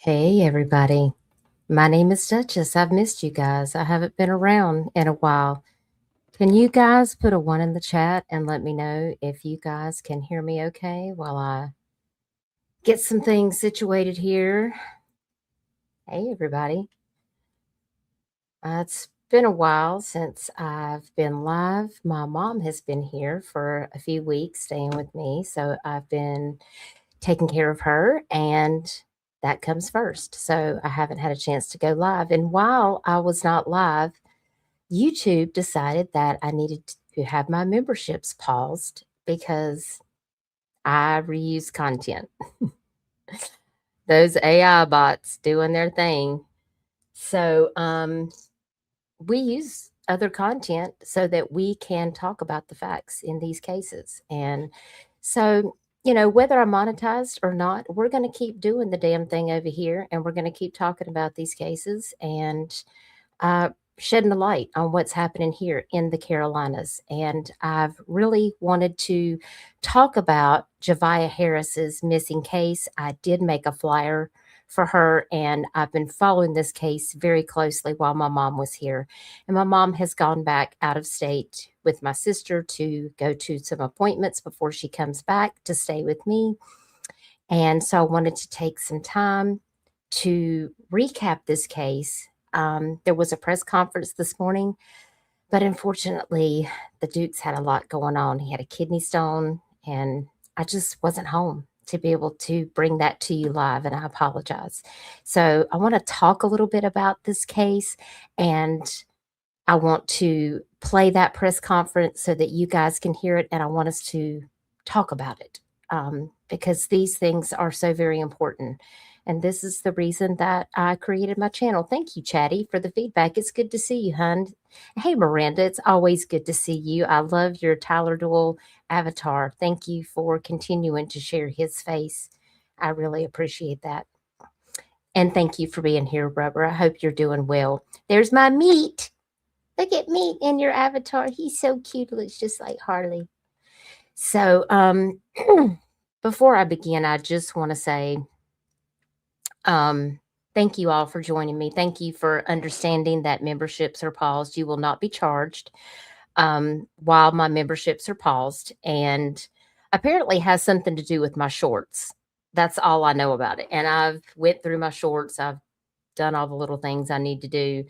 Hey, everybody. My name is Dutchess. I've missed you guys. I haven't been around in a while. Can you guys put a one in the chat and let me know if you guys can hear me okay while I get some things situated here? Hey, everybody. It's been a while since I've been live. My mom has been here for a few weeks staying with me. So I've been taking care of her, and that comes first. So I haven't had a chance to go live. And while I was not live, YouTube decided that I needed to have my memberships paused because I reuse content. Those AI bots doing their thing. So we use other content so that we can talk about the facts in these cases. And so, whether I'm monetized or not, we're going to keep doing the damn thing over here, and we're going to keep talking about these cases and uh, shedding a light on what's happening here in the Carolinas. And I've really wanted to talk about Javeayah Harris's missing case. I did make a flyer for her, and I've been following this case very closely while my mom was here. And my mom has gone back out of state with my sister to go to some appointments before she comes back to stay with me. And so I wanted to take some time to recap this case. There was a press conference this morning, but unfortunately, the Duke's had a lot going on. He had a kidney stone, and I just wasn't home to be able to bring that to you live, and I apologize. So I want to talk a little bit about this case, and I want to play that press conference so that you guys can hear it, and I want us to talk about it because these things are so very important. And this is the reason that I created my channel. Thank you, Chatty, for the feedback. It's good to see you, hun. Hey, Miranda, it's always good to see you. I love your Tyler Doyle avatar. Thank you for continuing to share his face. I really appreciate that. And thank you for being here, Rubber. I hope you're doing well. There's my meat. Look at me in your avatar. He's so cute. Looks just like Harley. So, before I begin, I just want to say thank you all for joining me. Thank you for understanding that memberships are paused. You will not be charged while my memberships are paused. And apparently has something to do with my shorts. That's all I know about it. And I've went through my shorts. I've done all the little things I need to do.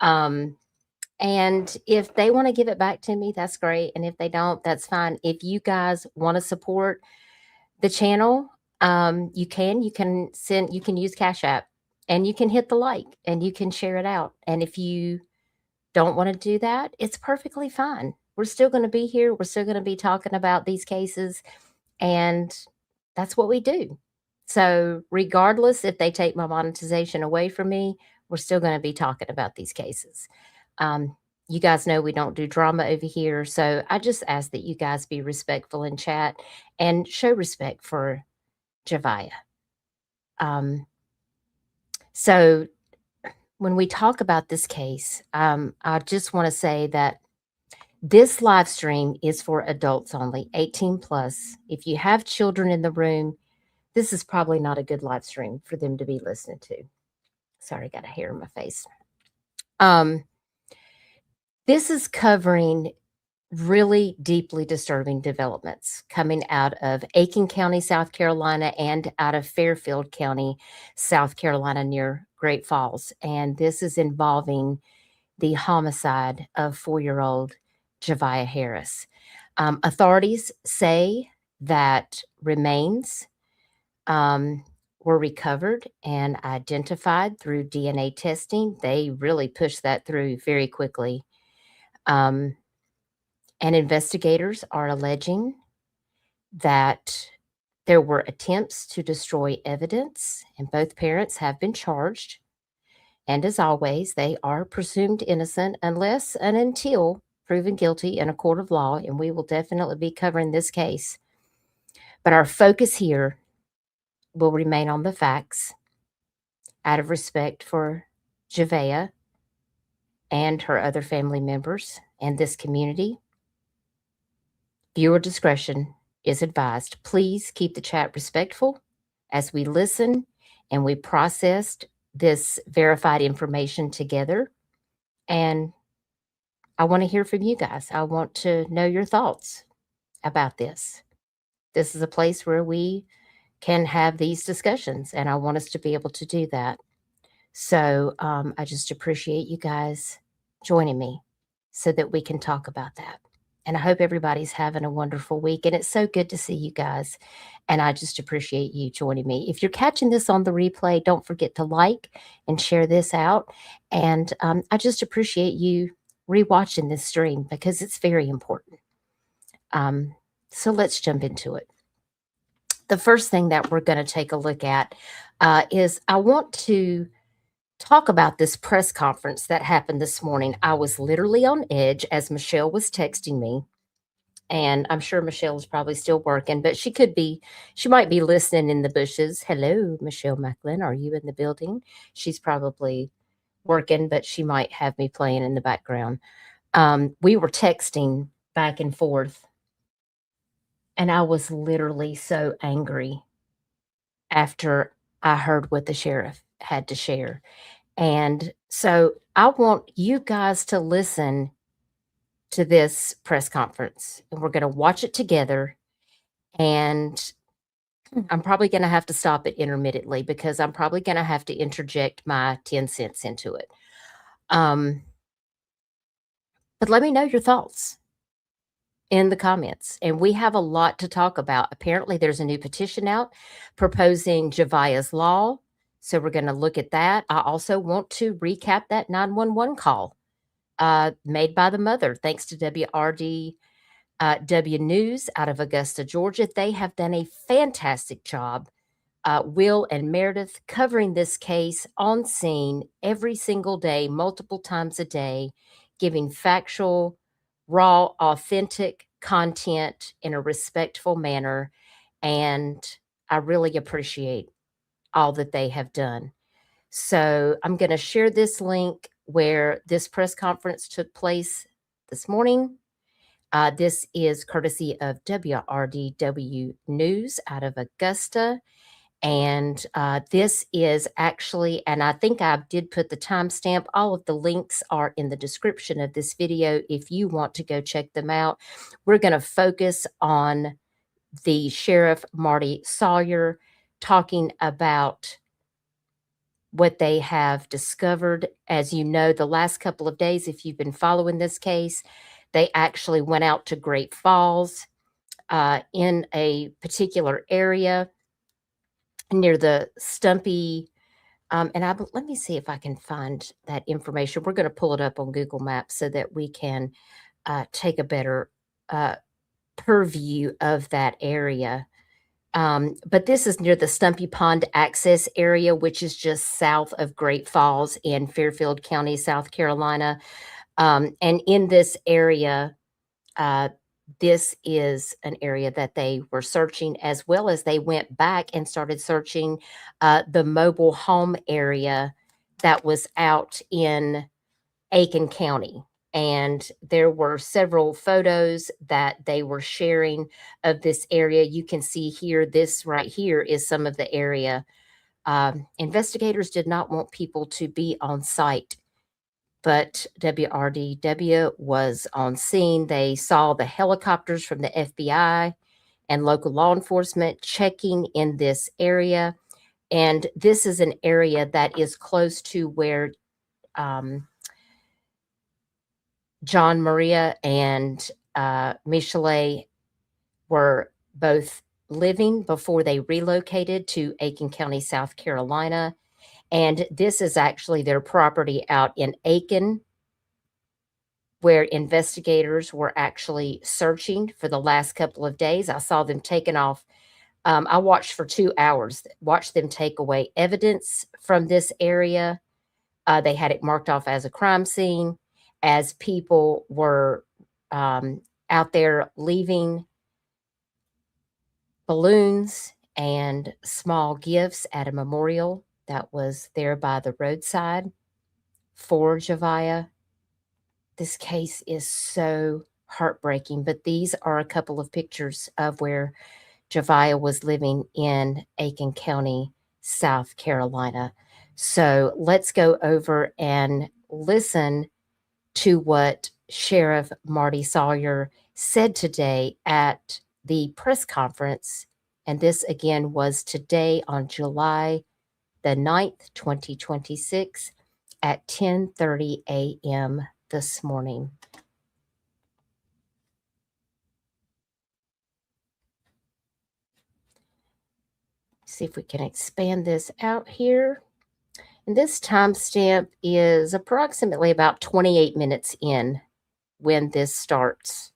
And if they want to give it back to me, that's great. And if they don't, that's fine. If you guys want to support the channel, you can send, you can use Cash App, and you can hit the like, and you can share it out. And if you don't want to do that, it's perfectly fine. We're still going to be here. We're still going to be talking about these cases, and that's what we do. So regardless if they take my monetization away from me, we're still going to be talking about these cases. You guys know we don't do drama over here, so I just ask that you guys be respectful in chat and show respect for Javeayah. So when we talk about this case, I just want to say that this live stream is for adults only, 18 plus. If you have children in the room, this is probably not a good live stream for them to be listening to. Sorry, got a hair in my face. This is covering really deeply disturbing developments coming out of Aiken County, South Carolina, and out of Fairfield County, South Carolina, near Great Falls. And this is involving the homicide of 4-year-old Javeayah Harris. Authorities say that remains were recovered and identified through DNA testing. They really pushed that through very quickly. And investigators are alleging that there were attempts to destroy evidence, and both parents have been charged. And as always, they are presumed innocent unless and until proven guilty in a court of law, and we will definitely be covering this case. But our focus here will remain on the facts out of respect for Javeayah and her other family members and this community. Viewer discretion is advised. Please keep the chat respectful as we listen and we processed this verified information together. And I want to hear from you guys. I want to know your thoughts about this. This is a place where we can have these discussions, and I want us to be able to do that. So I just appreciate you guys joining me so that we can talk about that. And I hope everybody's having a wonderful week. And it's so good to see you guys. And I just appreciate you joining me. If you're catching this on the replay, don't forget to like and share this out. And I just appreciate you rewatching this stream because it's very important. So let's jump into it. The first thing that we're going to take a look at is I want to talk about this press conference that happened this morning. I was literally on edge as Michelle was texting me. And I'm sure Michelle is probably still working, but she might be listening in the bushes. Hello, Michelle Macklin. Are you in the building? She's probably working, but she might have me playing in the background. We were texting back and forth, and I was literally so angry after I heard what the sheriff had to share. And so I want you guys to listen to this press conference, and we're going to watch it together. And I'm probably going to have to stop it intermittently because I'm probably going to have to interject my 10 cents into it. But let me know your thoughts in the comments. And we have a lot to talk about. Apparently, there's a new petition out proposing Javeayah's law. So we're going to look at that. I also want to recap that 911 call made by the mother, thanks to WRD W News out of Augusta, Georgia. They have done a fantastic job, Will and Meredith, covering this case on scene every single day, multiple times a day, giving factual, raw, authentic content in a respectful manner. And I really appreciate all that they have done. So I'm going to share this link where this press conference took place this morning. This is courtesy of WRDW News out of Augusta. And this is actually, and I think I did put the timestamp. All of the links are in the description of this video if you want to go check them out. We're going to focus on the Sheriff Marty Sawyer talking about what they have discovered. As you know, the last couple of days, if you've been following this case, they actually went out to Great Falls in a particular area near the Stumpy. Let me see if I can find that information. We're going to pull it up on Google Maps so that we can take a better purview of that area. But this is near the Stumpy Pond access area, which is just south of Great Falls in Fairfield County, South Carolina. And in this area, this is an area that they were searching, as well as they went back and started searching the mobile home area that was out in Aiken County. And there were several photos that they were sharing of this area. You can see here, this right here is some of the area. Investigators did not want people to be on site, but WRDW was on scene. They saw the helicopters from the FBI and local law enforcement checking in this area. And this is an area that is close to where Johmarea and Michilae were both living before they relocated to Aiken County, South Carolina. And this is actually their property out in Aiken, where investigators were actually searching for the last couple of days. I saw them taking off. I watched for 2 hours, watched them take away evidence from this area. They had it marked off as a crime scene as people were out there leaving balloons and small gifts at a memorial that was there by the roadside for Javeayah. This case is so heartbreaking, but these are a couple of pictures of where Javeayah was living in Aiken County, South Carolina. So let's go over and listen to what Sheriff Marty Sawyer said today at the press conference. And this again was today on July the 9th, 2026 at 10:30 a.m. this morning. See if we can expand this out here. And this timestamp is approximately about 28 minutes in when this starts.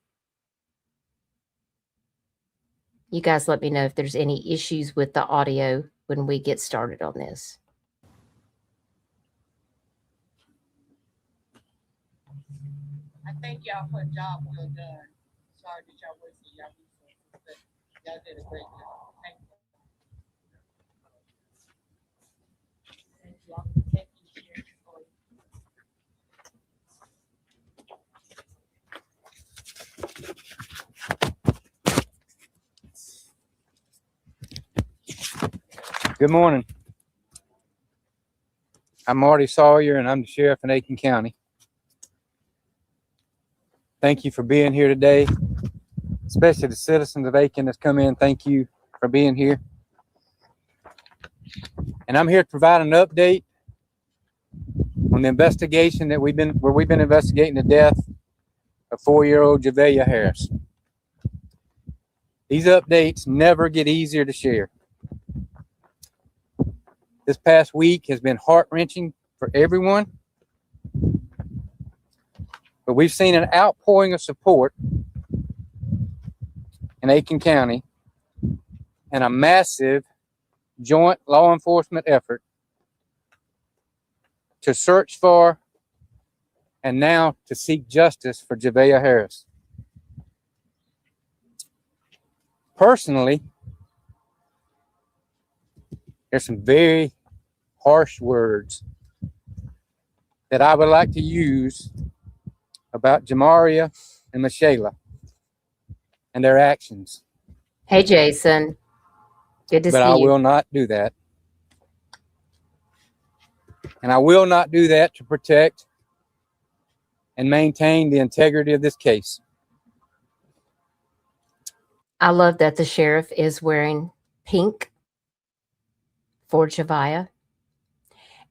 You guys let me know if there's any issues with the audio when we get started on this. I thank y'all for a job well done. Sorry that y'all wasted y'all resources, but y'all did a great job. Thank you. Thank y'all for taking care of Good morning. I'm Marty Sawyer, and I'm the sheriff in Aiken County. Thank you for being here today, especially the citizens of Aiken that's come in. Thank you for being here. And I'm here to provide an update on the investigation that we've been investigating the death of 4-year-old Javeayah Harris. These updates never get easier to share. This past week has been heart-wrenching for everyone, but we've seen an outpouring of support in Aiken County and a massive joint law enforcement effort to search for and now to seek justice for Javeayah Harris. Personally, there's some very harsh words that I would like to use about Johmarea and Michilae and their actions. Hey, Jason. Good to see you. But I will not do that. And I will not do that to protect and maintain the integrity of this case. I love that the sheriff is wearing pink for Javeayah.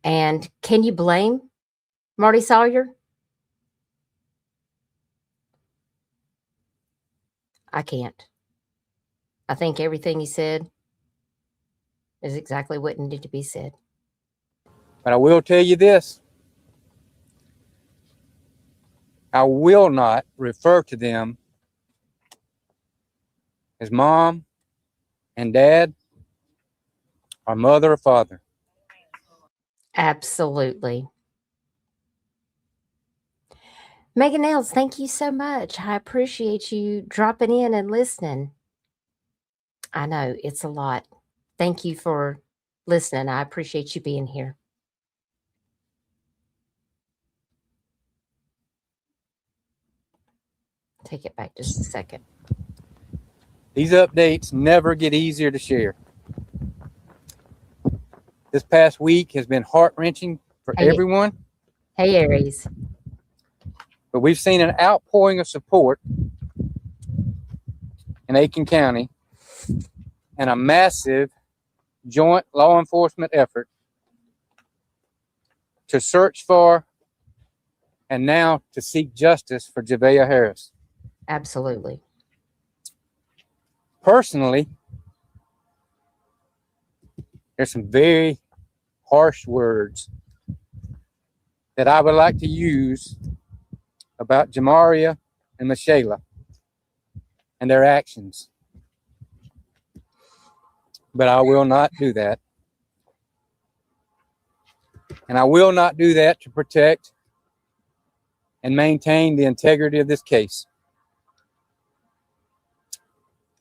And can you blame Marty Sawyer? I can't. I think everything he said is exactly what needed to be said. But I will tell you this. I will not refer to them as mom and dad or mother or father. Absolutely. Megan Nails, thank you so much. I appreciate you dropping in and listening. I know it's a lot. Thank you for listening. I appreciate you being here. Take it back just a second. These updates never get easier to share. This past week has been heart-wrenching for everyone. Hey, Aries. But we've seen an outpouring of support in Aiken County and a massive joint law enforcement effort to search for and now to seek justice for Javeayah Harris. Absolutely. Personally, there's some very harsh words that I would like to use about Johmarea and Michilae and their actions. But I will not do that. And I will not do that to protect and maintain the integrity of this case.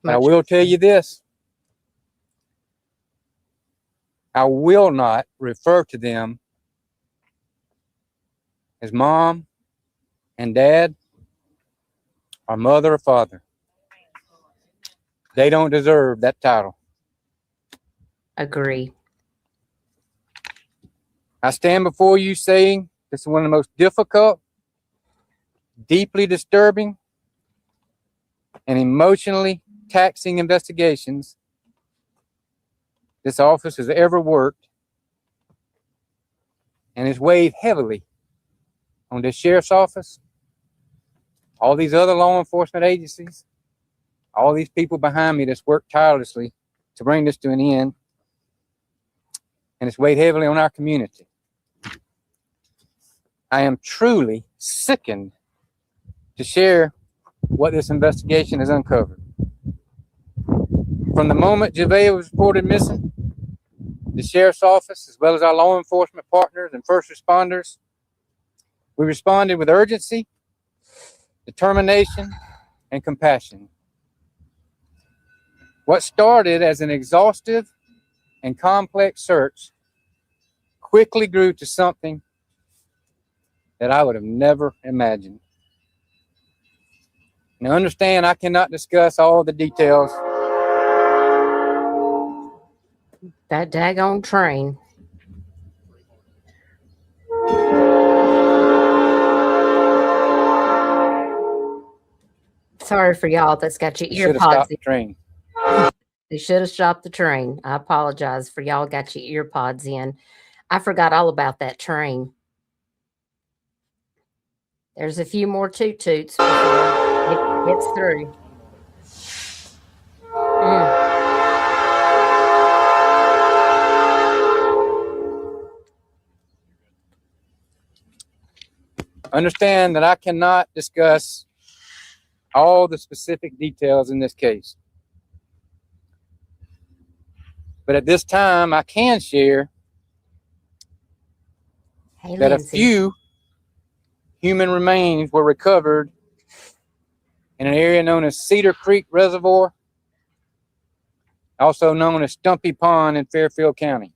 But I will tell you this. I will not refer to them as mom and dad or mother or father. They don't deserve that title. Agree. I stand before you saying this is one of the most difficult, deeply disturbing, and emotionally taxing investigations this office has ever worked, and it's weighed heavily on this sheriff's office, all these other law enforcement agencies, all these people behind me that's worked tirelessly to bring this to an end, and it's weighed heavily on our community. I am truly sickened to share what this investigation has uncovered. From the moment Javeayah was reported missing, the sheriff's office, as well as our law enforcement partners and first responders, we responded with urgency, determination, and compassion. What started as an exhaustive and complex search quickly grew to something that I would have never imagined. Now understand, I cannot discuss all the details. That daggone train. Sorry for y'all that's got your You should ear have pods stopped in. the train. They should have stopped the train. I apologize for y'all got your ear pods in. I forgot all about that train. There's a few more toot toots before it gets through. Understand that I cannot discuss all the specific details in this case. But at this time, I can share that a few human remains were recovered in an area known as Cedar Creek Reservoir, also known as Stumpy Pond in Fairfield County.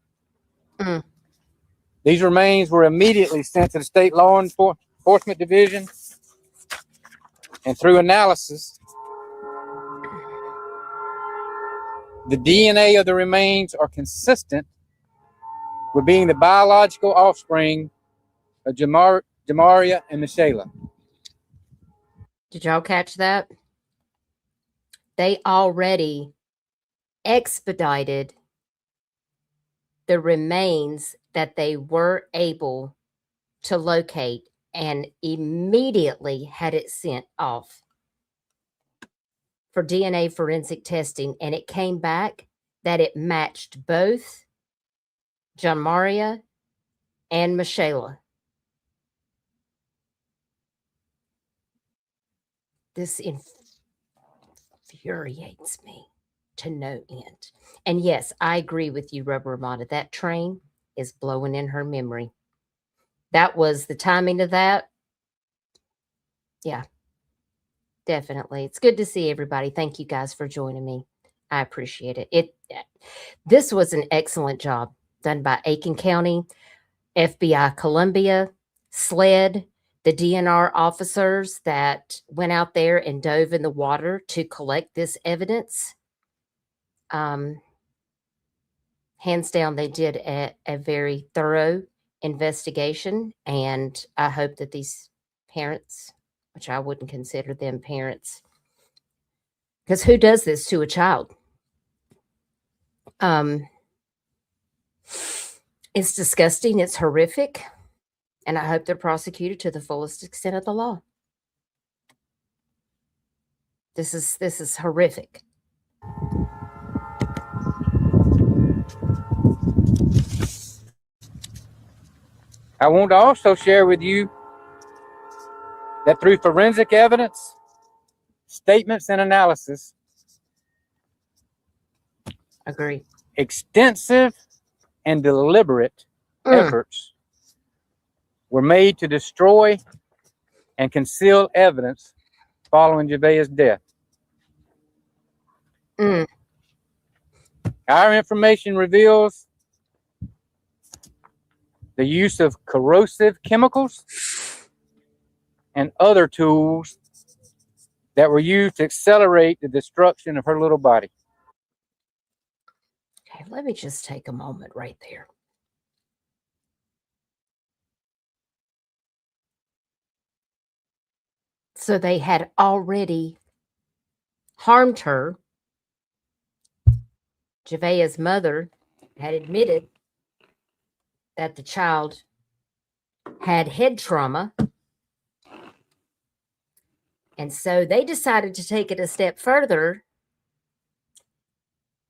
These remains were immediately sent to the State Law Enforcement Division, and through analysis, the DNA of the remains are consistent with being the biological offspring of Johmarea and Michilae. Did y'all catch that? They already expedited the remains that they were able to locate and immediately had it sent off for DNA forensic testing, and it came back that it matched both Johmarea and Michilae. This infuriates me to no end. And yes, I agree with you, Rubber Ramada. That train is blowing in her memory. That was the timing of that. Yeah, definitely. It's good to see everybody. Thank you guys for joining me. I appreciate it. This was an excellent job done by Aiken County, FBI Columbia, SLED, the DNR officers that went out there and dove in the water to collect this evidence. Hands down, they did a very thorough investigation, and I hope that these parents, which I wouldn't consider them parents, because who does this to a child? It's disgusting. It's horrific. And I hope they're prosecuted to the fullest extent of the law. This is horrific. I want to also share with you that through forensic evidence, statements, and analysis, Agree. extensive and deliberate efforts were made to destroy and conceal evidence following Javeayah's death. Our information reveals the use of corrosive chemicals and other tools that were used to accelerate the destruction of her little body. Okay, let me just take a moment right there. So they had already harmed her. Javeayah's mother had admitted that the child had head trauma. And so they decided to take it a step further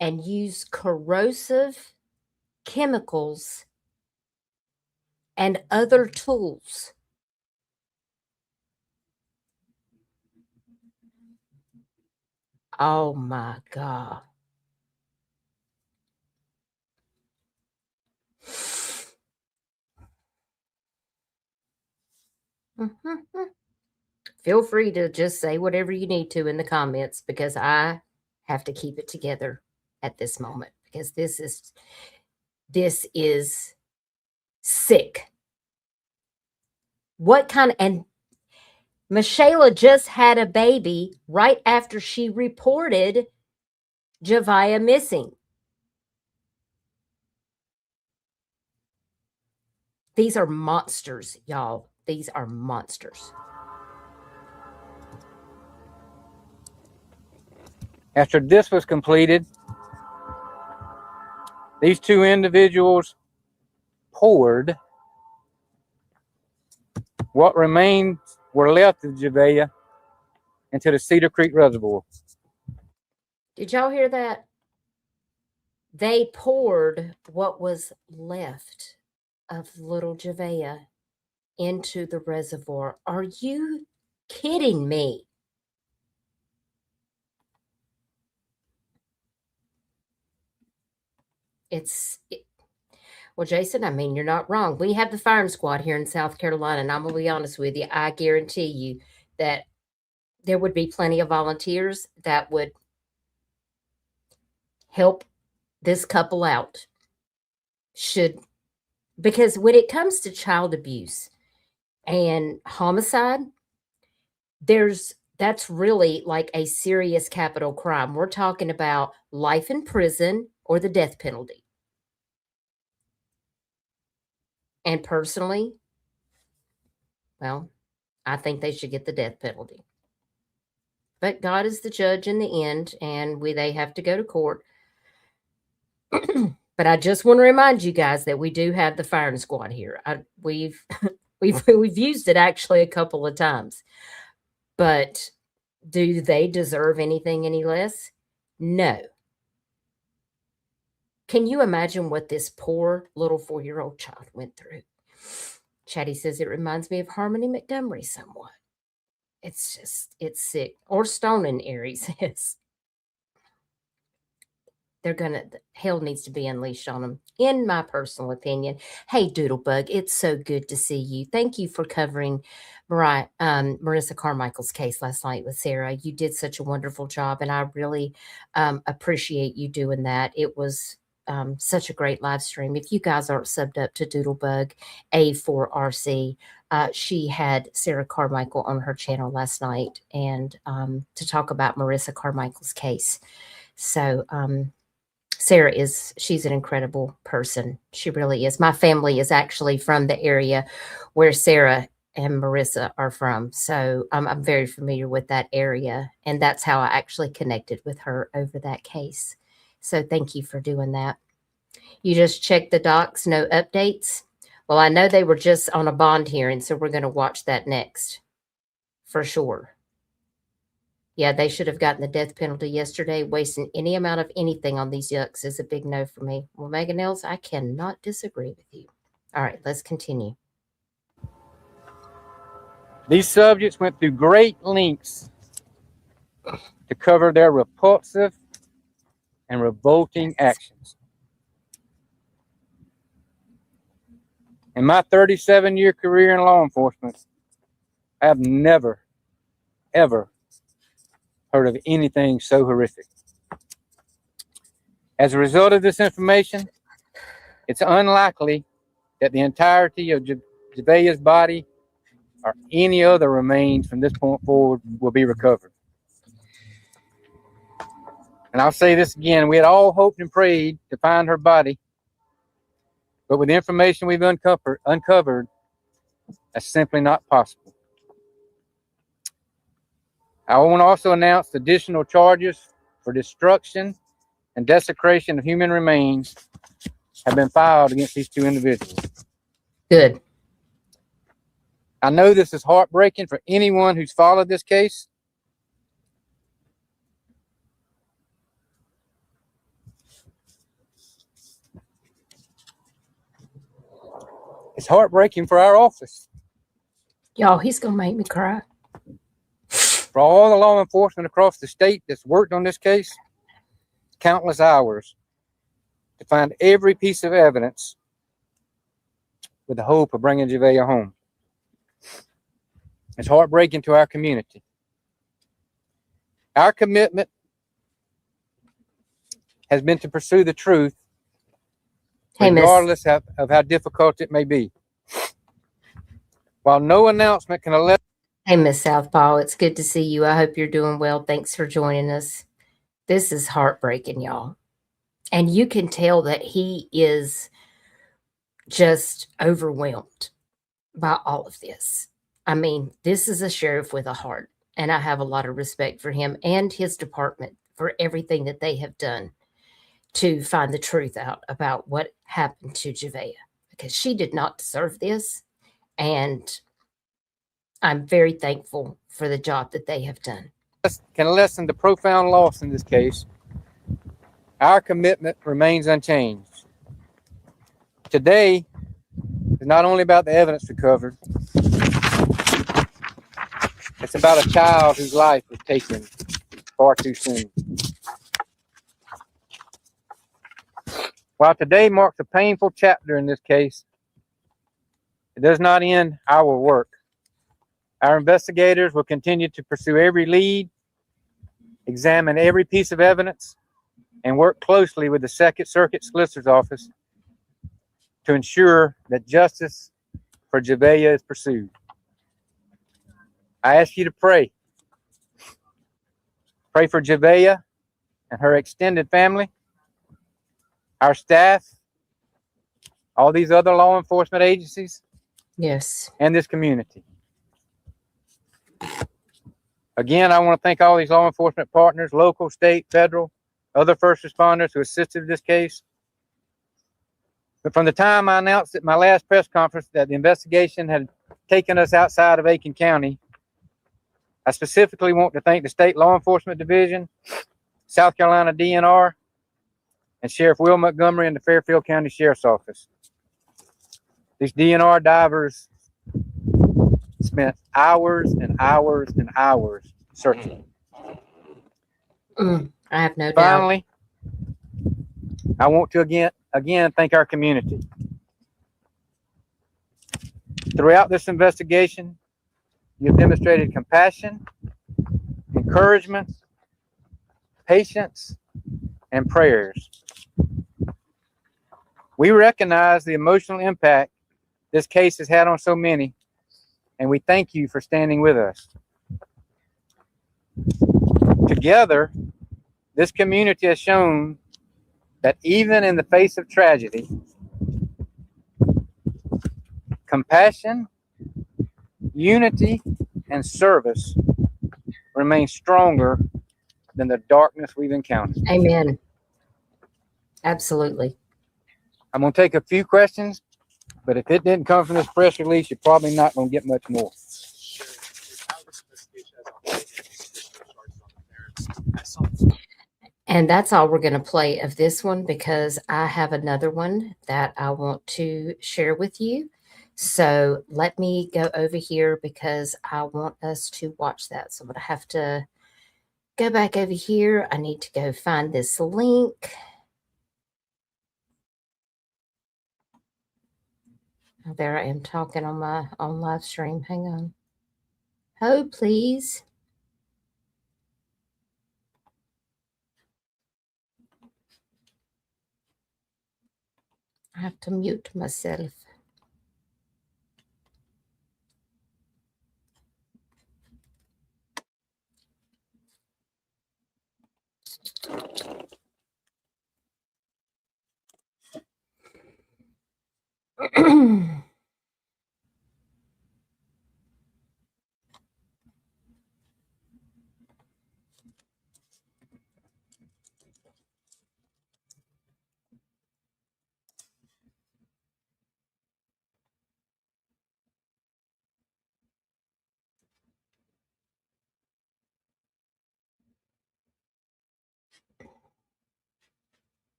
and use corrosive chemicals and other tools Oh my God. Feel free to just say whatever you need to in the comments, because I have to keep it together at this moment, because this is sick. What kind of, and Michilae just had a baby right after she reported Javeayah missing. These are monsters, y'all. These are monsters. After this was completed, these two individuals poured what were left of Javeayah into the Cedar Creek Reservoir. Did y'all hear that? They poured what was left of little Javeayah into the reservoir. Are you kidding me? Well, Jason, I mean, you're not wrong. We have the firing squad here in South Carolina, and I'm going to be honest with you. I guarantee you that there would be plenty of volunteers that would help this couple out. Because when it comes to child abuse and homicide, that's really like a serious capital crime. We're talking about life in prison or the death penalty. And personally, well, I think they should get the death penalty. But God is the judge in the end, and they have to go to court. But I just want to remind you guys that we do have the firing squad here. We've used it actually a couple of times. But do they deserve anything any less? No. Can you imagine what this poor little 4-year-old child went through? Chatty says it reminds me of Harmony Montgomery somewhat. It's sick. Or Stone and Erie says. Hell needs to be unleashed on them, in my personal opinion. Hey, Doodlebug, it's so good to see you. Thank you for covering Marissa Carmichael's case last night with Sarah. You did such a wonderful job, and I really appreciate you doing that. It was such a great live stream. If you guys aren't subbed up to Doodlebug A4RC, she had Sarah Carmichael on her channel last night, and to talk about Marissa Carmichael's case. So, Sarah she's an incredible person. She really is. My family is actually from the area where Sarah and Marissa are from. So I'm very familiar with that area. And that's how I actually connected with her over that case. So thank you for doing that. You just checked the docs, no updates. Well, I know they were just on a bond hearing, so we're going to watch that next for sure. Yeah, they should have gotten the death penalty yesterday. Wasting any amount of anything on these yucks is a big no for me. Well, Megan Els, I cannot disagree with you. All right, let's continue. These subjects went through great lengths to cover their repulsive and revolting actions. In my 37-year career in law enforcement, I have never, ever heard of anything so horrific. As a result of this information, it's unlikely that the entirety of Javeayah's body or any other remains from this point forward will be recovered. And I'll say this again, we had all hoped and prayed to find her body, but with the information we've uncovered, that's simply not possible. I want to also announce additional charges for destruction and desecration of human remains have been filed against these two individuals. Good. I know this is heartbreaking for anyone who's followed this case. It's heartbreaking for our office, Y'all, he's going to make me cry. for all the law enforcement across the state that's worked on this case, countless hours to find every piece of evidence with the hope of bringing Javeayah home. It's heartbreaking to our community. Our commitment has been to pursue the truth, Hey, Miss. regardless of how difficult it may be. While no announcement can allow. Hey, Miss Southpaw. It's good to see you. I hope you're doing well. Thanks for joining us. This is heartbreaking, y'all. And you can tell that he is just overwhelmed by all of this. I mean, this is a sheriff with a heart, and I have a lot of respect for him and his department for everything that they have done to find the truth out about what happened to Javeayah, because she did not deserve this. And I'm very thankful for the job that they have done. Can lessen the profound loss in this case, our commitment remains unchanged. Today is not only about the evidence recovered, it's about a child whose life was taken far too soon. While today marks a painful chapter in this case, it does not end our work. Our investigators will continue to pursue every lead, examine every piece of evidence, and work closely with the Second Circuit Solicitor's Office to ensure that justice for Javeayah is pursued. I ask you to pray. Pray for Javeayah and her extended family, our staff, all these other law enforcement agencies, Yes. and this community. Again, I want to thank all these law enforcement partners, local, state, federal, other first responders who assisted in this case. But from the time I announced at my last press conference that the investigation had taken us outside of Aiken County, I specifically want to thank the State Law Enforcement Division, South Carolina DNR, and Sheriff Will Montgomery and the Fairfield County Sheriff's Office. These DNR divers spent hours and hours and hours searching. I have no doubt. Finally, I want to again thank our community. Throughout this investigation, you've demonstrated compassion, encouragement, patience, and prayers. We recognize the emotional impact this case has had on so many, and we thank you for standing with us. Together, this community has shown that even in the face of tragedy, compassion, unity, and service remain stronger than the darkness we've encountered. Amen. Absolutely. I'm going to take a few questions, but if it didn't come from this press release, you're probably not going to get much more. And that's all we're going to play of this one, because I have another one that I want to share with you. So let me go over here because I want us to watch that. So I'm going to have to go back over here. I need to go find this link. There I am talking on my own live stream. Hang on. Hold, please. I have to mute myself.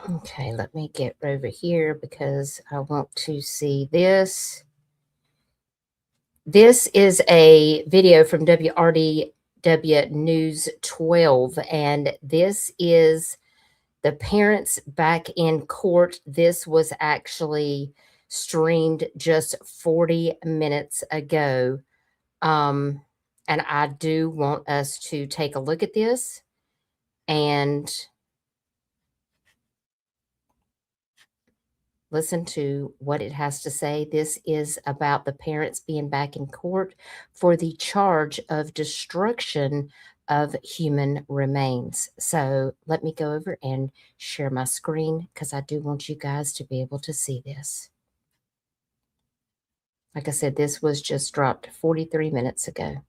Okay, let me get over here because I want to see this. This is a video from WRDW News 12, and this is the parents back in court. This was actually streamed just 40 minutes ago. And I do want us to take a look at this and listen to what it has to say. This is about the parents being back in court for the charge of destruction of human remains. So let me go over and share my screen because I do want you guys to be able to see this. Like I said, this was just dropped 43 minutes ago.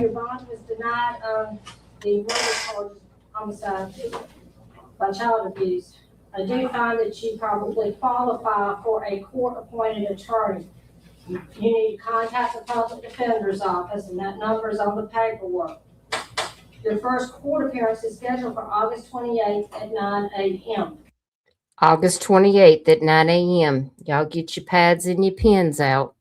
Your bond was denied on the murder charge, homicide by child abuse. I do find that you probably qualify for a court-appointed attorney. You need to contact the public defender's office, and that number is on the paperwork. Your first court appearance is scheduled for August 28th at 9 a.m. August 28th at 9 a.m. Y'all get your pads and your pens out,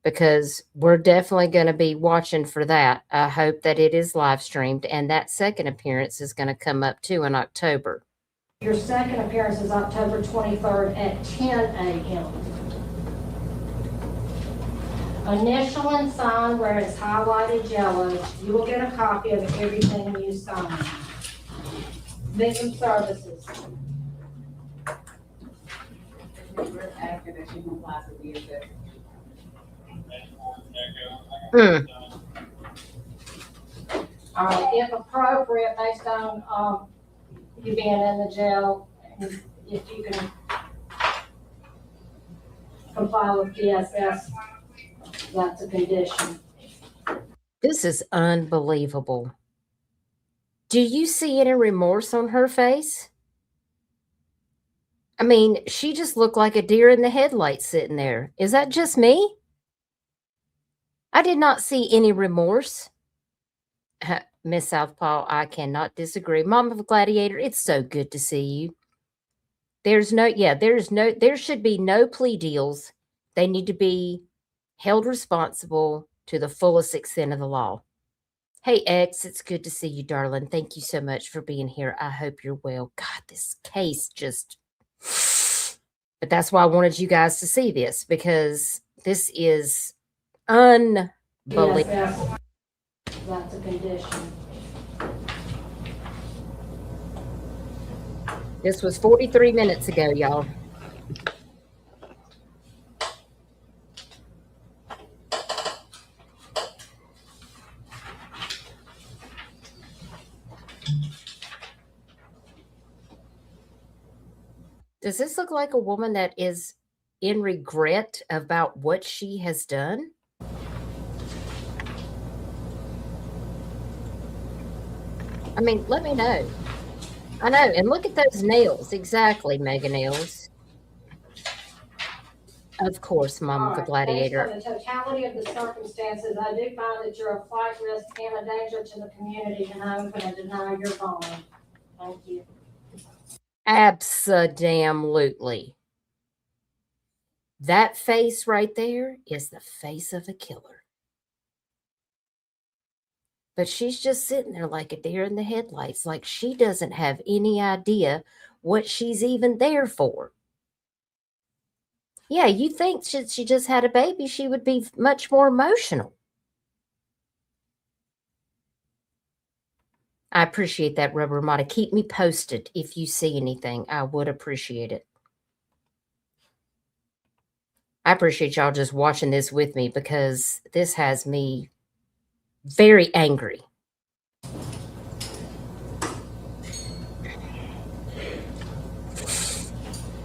because we're definitely going to be watching for that. I hope that it is live streamed, and that second appearance is going to come up too in October. Your second appearance is October 23rd at 10 a.m. Initial and sign where it's highlighted yellow. You will get a copy of everything you sign. Victim services. We're asking that she complies with the effect. If appropriate, based on you being in the jail, if you can comply with DSS, that's a condition. This is unbelievable. Do you see any remorse on her face? I mean, she just looked like a deer in the headlights sitting there. Is that just me? I did not see any remorse. Miss Southpaw, I cannot disagree. Mom of a Gladiator, it's so good to see you. There should be no plea deals. They need to be held responsible to the fullest extent of the law. Hey, X, it's good to see you, darling. Thank you so much for being here. I hope you're well. God, this case just... But that's why I wanted you guys to see this, because this is unbelievable. DSS, that's a condition. This was 43 minutes ago, y'all. Does this look like a woman that is in regret about what she has done? I mean, let me know. I know. And look at those nails. Exactly, mega nails. Of course, Mom of the Gladiator. Based on the totality of the circumstances, I do find that you're a flight risk and a danger to the community, and I'm going to deny your bond. Thank you. Abso-damn-lutely. That face right there is the face of a killer. But she's just sitting there like a deer in the headlights, like she doesn't have any idea what she's even there for. Yeah, you think she just had a baby, she would be much more emotional. I appreciate that, Rubber Mata. Keep me posted if you see anything. I would appreciate it. I appreciate y'all just watching this with me, because this has me very angry.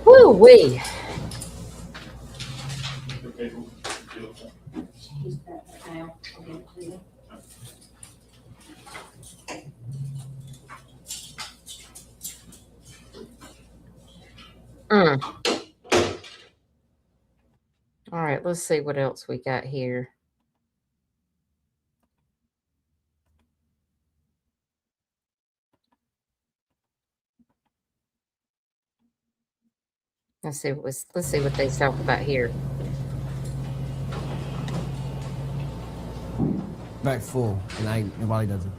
Woo-wee. He's back now. I'll give it to you. All right, let's see what else we got here. Let's see what they talk about here. Back full, and nobody does it.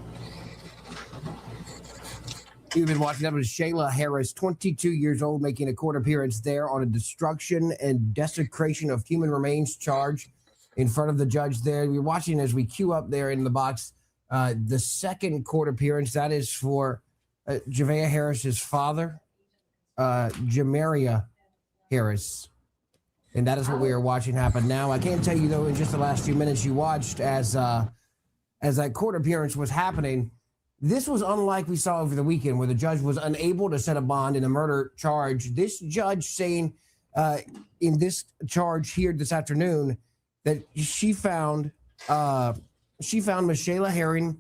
You've been watching. That was Michilae Harris, 22 years old, making a court appearance there on a destruction and desecration of human remains charge in front of the judge there. We're watching as we queue up there in the box the second court appearance. That is for Javeayah Harris's father, Johmarea Harris. And that is what we are watching happen now. I can't tell you, though, in just the last few minutes you watched as that court appearance was happening, this was unlike we saw over the weekend where the judge was unable to set a bond in a murder charge. This judge saying in this charge here this afternoon that she found Michilae Harris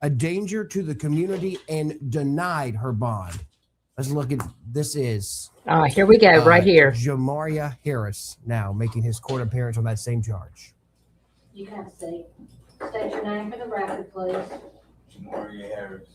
a danger to the community and denied her bond. Let's look at this is. Here we go, right here. Javeayah Harris now making his court appearance on that same charge. You can have a seat. State your name for the record, please. Javeayah Harris.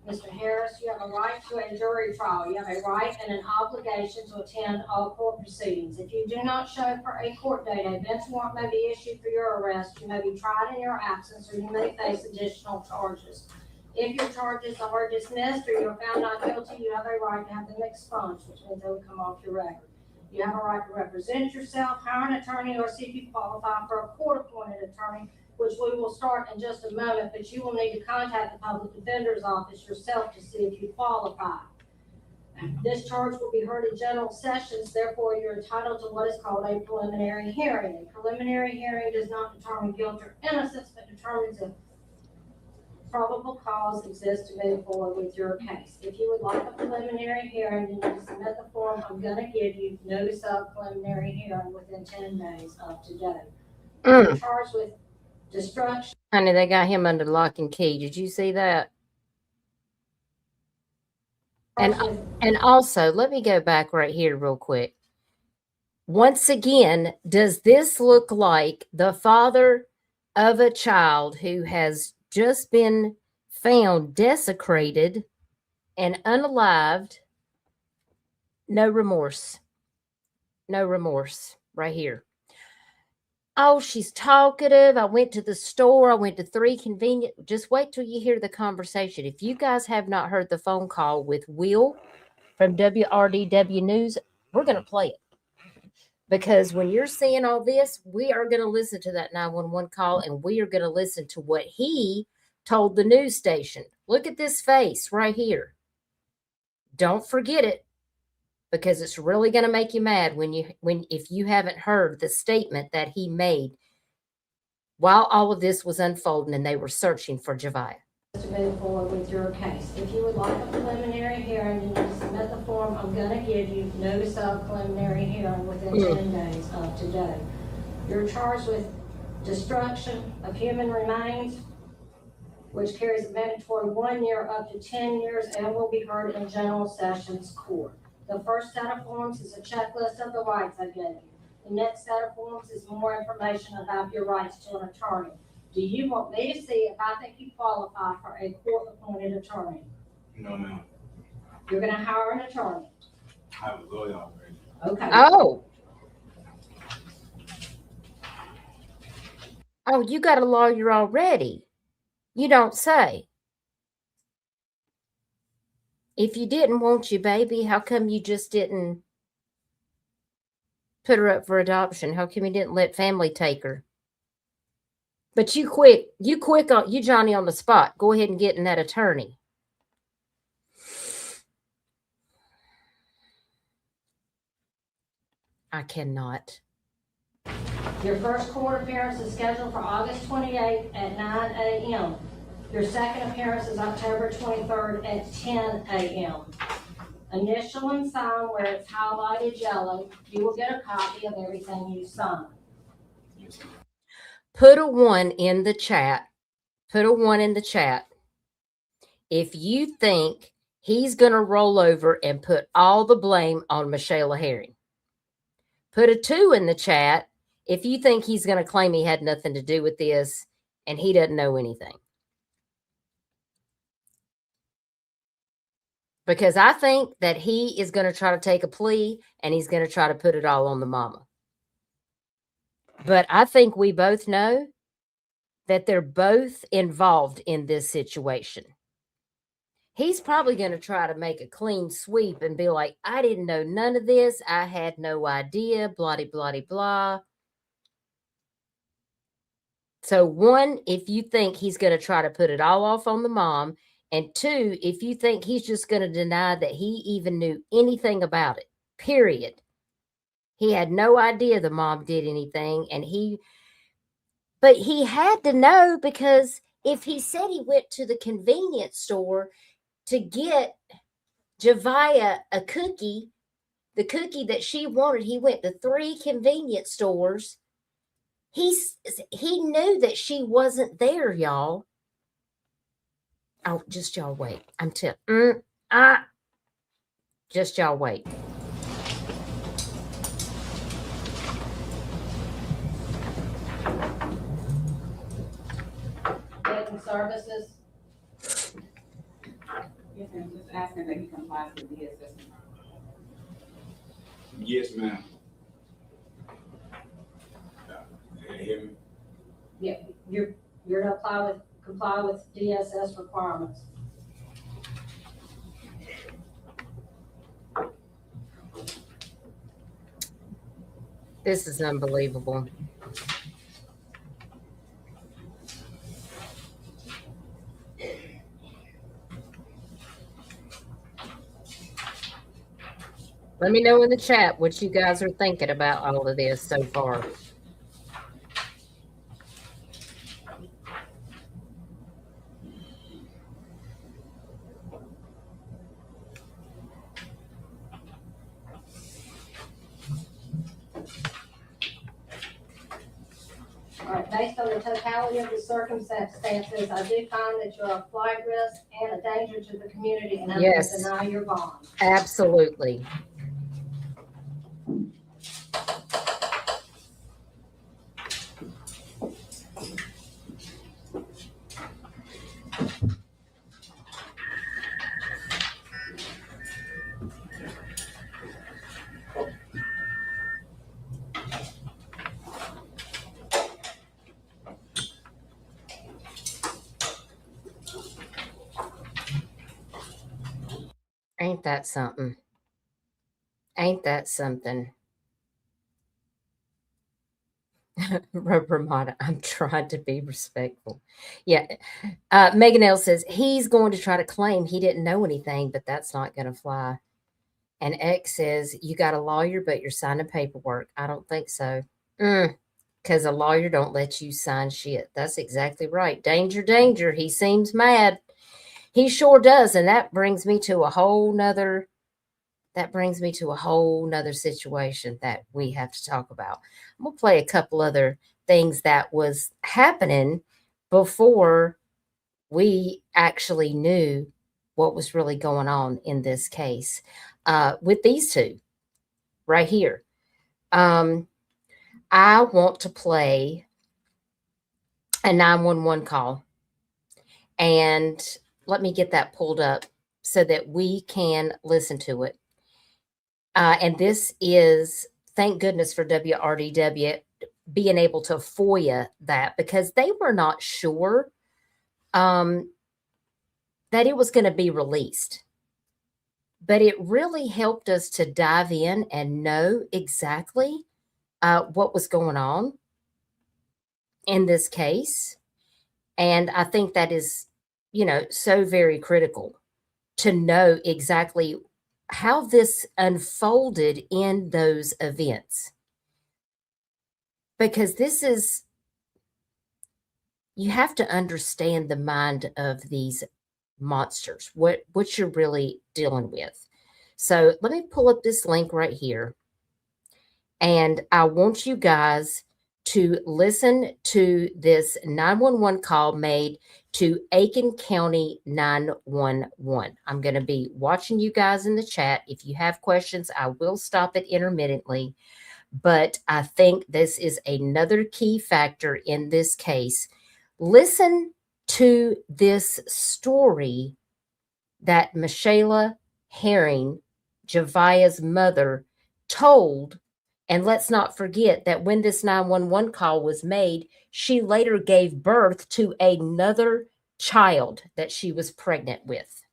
Mr. Harris, you have a right to a jury trial. You have a right and an obligation to attend all court proceedings. If you do not show for a court date, a bench warrant may be issued for your arrest. You may be tried in your absence, or you may face additional charges. If your charges are dismissed or you are found not guilty, you have a right to have them expunged, which means they will come off your record. You have a right to represent yourself, hire an attorney, or see if you qualify for a court-appointed attorney, which we will start in just a moment, but you will need to contact the public defender's office yourself to see if you qualify. This charge will be heard in general sessions, therefore you're entitled to what is called a preliminary hearing. A preliminary hearing does not determine guilt or innocence, but determines if probable cause exists to move forward with your case. If you would like a preliminary hearing, you need to submit the form I'm going to give you, notice of preliminary hearing, within 10 days of today. You're charged with destruction. Honey, they got him under lock and key. Did you see that? And also, let me go back right here real quick. Once again, does this look like the father of a child who has just been found desecrated and unalived? No remorse. No remorse right here. Oh, she's talkative. I went to the store. I went to 3 convenient. Just wait till you hear the conversation. If you guys have not heard the phone call with Will from WRDW News, we're going to play it. Because when you're seeing all this, we are going to listen to that 911 call, and we are going to listen to what he told the news station. Look at this face right here. Don't forget it, because it's really going to make you mad if you haven't heard the statement that he made while all of this was unfolding and they were searching for Javeayah. To move forward with your case. If you would like a preliminary hearing, you need to submit the form I'm going to give you, notice of preliminary hearing, within 10 days of today. You're charged with destruction of human remains, which carries a mandatory 1 year up to 10 years and will be heard in general sessions court. The first set of forms is a checklist of the rights I gave you. The next set of forms is more information about your rights to an attorney. Do you want me to see if I think you qualify for a court-appointed attorney? No, ma'am. You're going to hire an attorney. I have a lawyer already. Okay. Oh, you got a lawyer already. You don't say. If you didn't want you, baby, how come you just didn't put her up for adoption? How come you didn't let family take her? But you Johnny on the spot. Go ahead and get in that attorney. I cannot. Your first court appearance is scheduled for August 28th at 9 a.m. Your second appearance is October 23rd at 10 a.m. Initial and sign where it's highlighted yellow. You will get a copy of everything you sign. Yes, ma'am. Put a 1 in the chat. Put a 1 in the chat if you think he's going to roll over and put all the blame on Michilae Harris. Put a 2 in the chat if you think he's going to claim he had nothing to do with this and he doesn't know anything. because I think that he is going to try to take a plea and he's going to try to put it all on the mama. But I think we both know that they're both involved in this situation. He's probably going to try to make a clean sweep and be like, I didn't know none of this. I had no idea, blah, blah, blah, blah. So one, if you think he's going to try to put it all off on the mom, and two, if you think he's just going to deny that he even knew anything about it, period. He had no idea the mom did anything, but he had to know, because if he said he went to the convenience store to get Javeayah a cookie, the cookie that she wanted, he went to 3 convenience stores. He knew that she wasn't there, y'all. Oh, just y'all wait. Just y'all wait. Aiken services. Yes, ma'am, just asking that he complies with the assessment. Yes, ma'am. Can you hear me? Yeah, you're to comply with DSS requirements. This is unbelievable. Let me know in the chat what you guys are thinking about all of this so far. All right, based on the totality of the circumstances, I do find that you're a flight risk and a danger to the community, and I'm going Yes. to deny your bond. Absolutely. Ain't that something? Ain't that something? Ramada, I'm trying to be respectful. Yeah. Megan L says he's going to try to claim he didn't know anything, but that's not going to fly. And X says, you got a lawyer, but you're signing paperwork. I don't think so. Because a lawyer don't let you sign shit. That's exactly right. Danger, danger. He seems mad. He sure does. And that brings me to a whole nother situation that we have to talk about. I'm going to play a couple other things that was happening before we actually knew what was really going on in this case with these two right here. I want to play a 911 call, and let me get that pulled up so that we can listen to it. And this is, thank goodness for WRDW being able to FOIA that, because they were not sure that it was going to be released. But it really helped us to dive in and know exactly what was going on in this case. And I think that is, so very critical to know exactly how this unfolded in those events. Because you have to understand the mind of these monsters, what you're really dealing with. So let me pull up this link right here. And I want you guys to listen to this 911 call made to Aiken County 911. I'm going to be watching you guys in the chat. If you have questions, I will stop it intermittently. But I think this is another key factor in this case. Listen to this story that Michilae Herring, Javeayah's mother, told. And let's not forget that when this 911 call was made, she later gave birth to another child that she was pregnant with.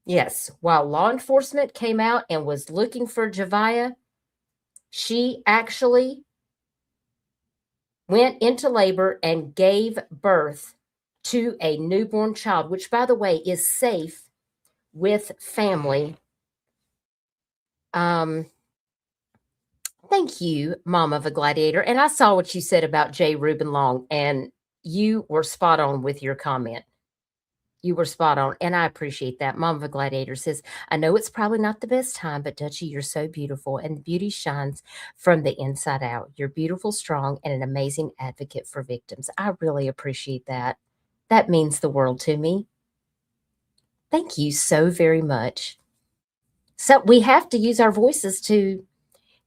Yes, while law enforcement came out and was looking for Javeayah, she actually went into labor and gave birth to a newborn child, which, by the way, is safe with family. Thank you, Mom of a Gladiator. And I saw what you said about J. Reuben Long, and you were spot on with your comment. You were spot on, and I appreciate that. Mom of a Gladiator says, I know it's probably not the best time, but Dutchie, you're so beautiful, and beauty shines from the inside out. You're beautiful, strong, and an amazing advocate for victims. I really appreciate that. That means the world to me. Thank you so very much. So we have to use our voices to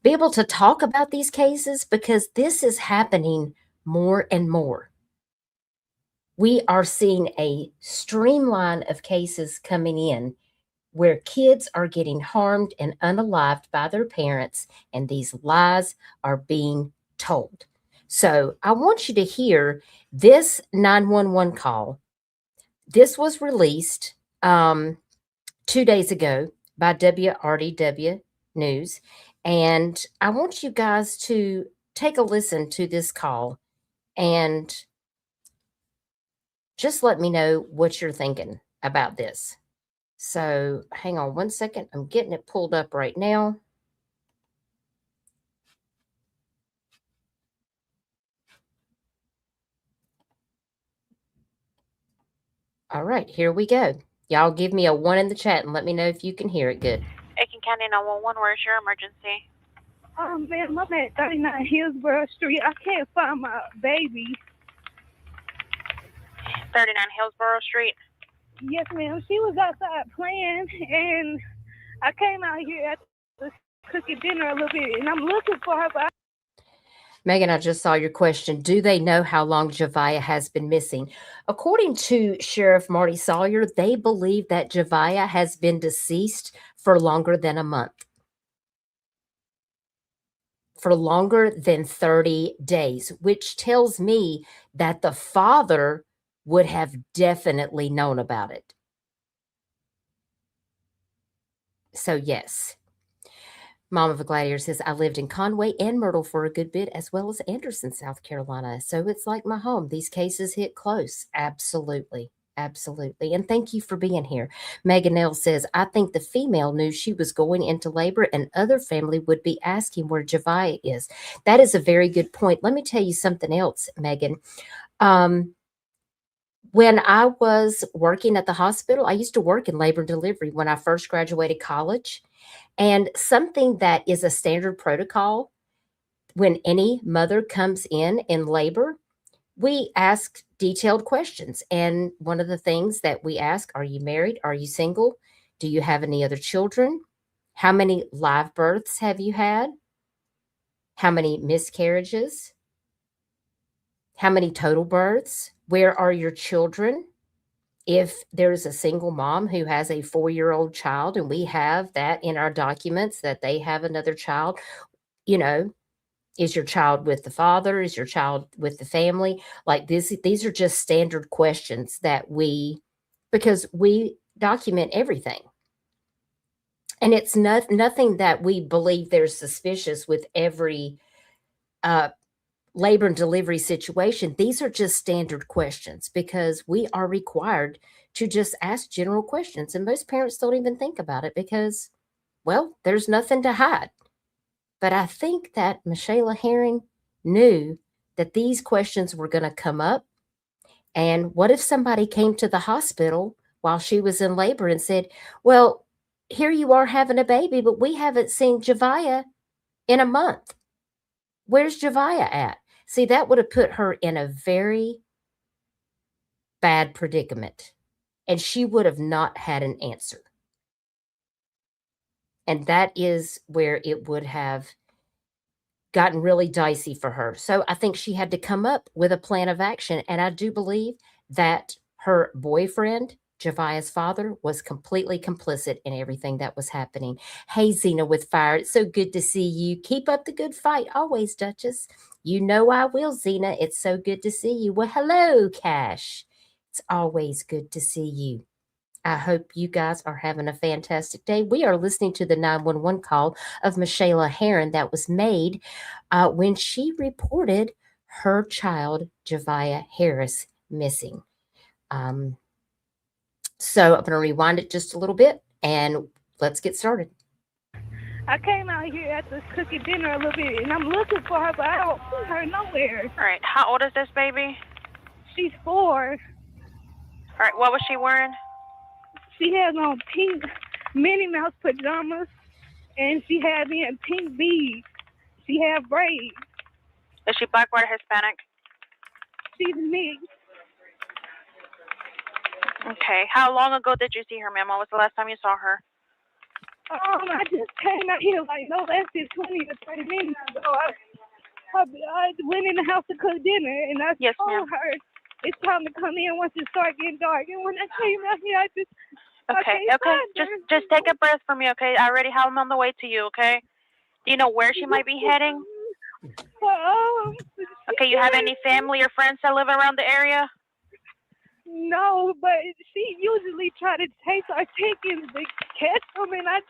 be able to talk about these cases because this is happening more and more. We are seeing a streamline of cases coming in where kids are getting harmed and unalived by their parents, and these lies are being told. So I want you to hear this 911 call. This was released 2 days ago by WRDW News, and I want you guys to take a listen to this call and just let me know what you're thinking about this. So hang on one second. I'm getting it pulled up right now. All right, here we go. Y'all give me a 1 in the chat and let me know if you can hear it good. Aiken County 911, where's your emergency? Ma'am, I'm at 39 Hillsborough Street. I can't find my baby. 39 Hillsborough Street. Yes, ma'am. She was outside playing, and I came out here to cooking dinner a little bit, and I'm looking for her, but Megan, I just saw your question. Do they know how long Javeayah has been missing? According to Sheriff Marty Sawyer, they believe that Javeayah has been deceased for longer than a month. For longer than 30 days, which tells me that the father would have definitely known about it. So yes. Mom of a Gladiator says, I lived in Conway and Myrtle for a good bit, as well as Anderson, South Carolina. So it's like my home. These cases hit close. Absolutely. Absolutely. And thank you for being here. Megan L says, I think the female knew she was going into labor and other family would be asking where Javeayah is. That is a very good point. Let me tell you something else, Megan. When I was working at the hospital, I used to work in labor and delivery when I first graduated college. And something that is a standard protocol when any mother comes in labor, we ask detailed questions. And one of the things that we ask, are you married? Are you single? Do you have any other children? How many live births have you had? How many miscarriages? How many total births? Where are your children? If there's a single mom who has a 4-year-old child and we have that in our documents that they have another child, you know, is your child with the father? Is your child with the family? Like this, these are just standard questions that because we document everything. And it's nothing that we believe there's suspicious with every labor and delivery situation. These are just standard questions because we are required to just ask general questions. And most parents don't even think about it because, well, there's nothing to hide. But I think that Michilae Herring knew that these questions were going to come up. And what if somebody came to the hospital while she was in labor and said, well, here you are having a baby, but we haven't seen Javeayah in a month. Where's Javeayah at? See, that would have put her in a very bad predicament, and she would have not had an answer. And that is where it would have gotten really dicey for her. So I think she had to come up with a plan of action. And I do believe that her boyfriend Javeayah's father was completely complicit in everything that was happening. Hey, Zena with Fire, it's so good to see you. Keep up the good fight always, Dutchess. You know I will, Zena. It's so good to see you. Well, hello, Cash. It's always good to see you. I hope you guys are having a fantastic day. We are listening to the 911 call of Michilae Harris that was made when she reported her child, Javeayah Harris, missing. So I'm going to rewind it just a little bit and let's get started. I came out here at this cookie dinner a little bit, and I'm looking for her, but I don't see her nowhere. All right. How old is this baby? She's 4. All right. What was she wearing? She has on pink Minnie Mouse pajamas, and she had me in pink beads. She had braids. Is she black, white, or Hispanic? She's mixed. Okay. How long ago did you see her, ma'am? When was the last time you saw her? I just came out here like no less than 20 to 30 minutes ago. I went in the house to cook dinner, and I Yes, told ma'am. her it's time to come in once it starts getting dark. And when I came out here, I Okay. can't Okay. find her. Just take a breath for me, okay? I already have them on the way to you, okay? Do you know where she might be heading? Okay. You have any family or friends that live around the area? No, but she usually try to chase our chickens to catch them, and I've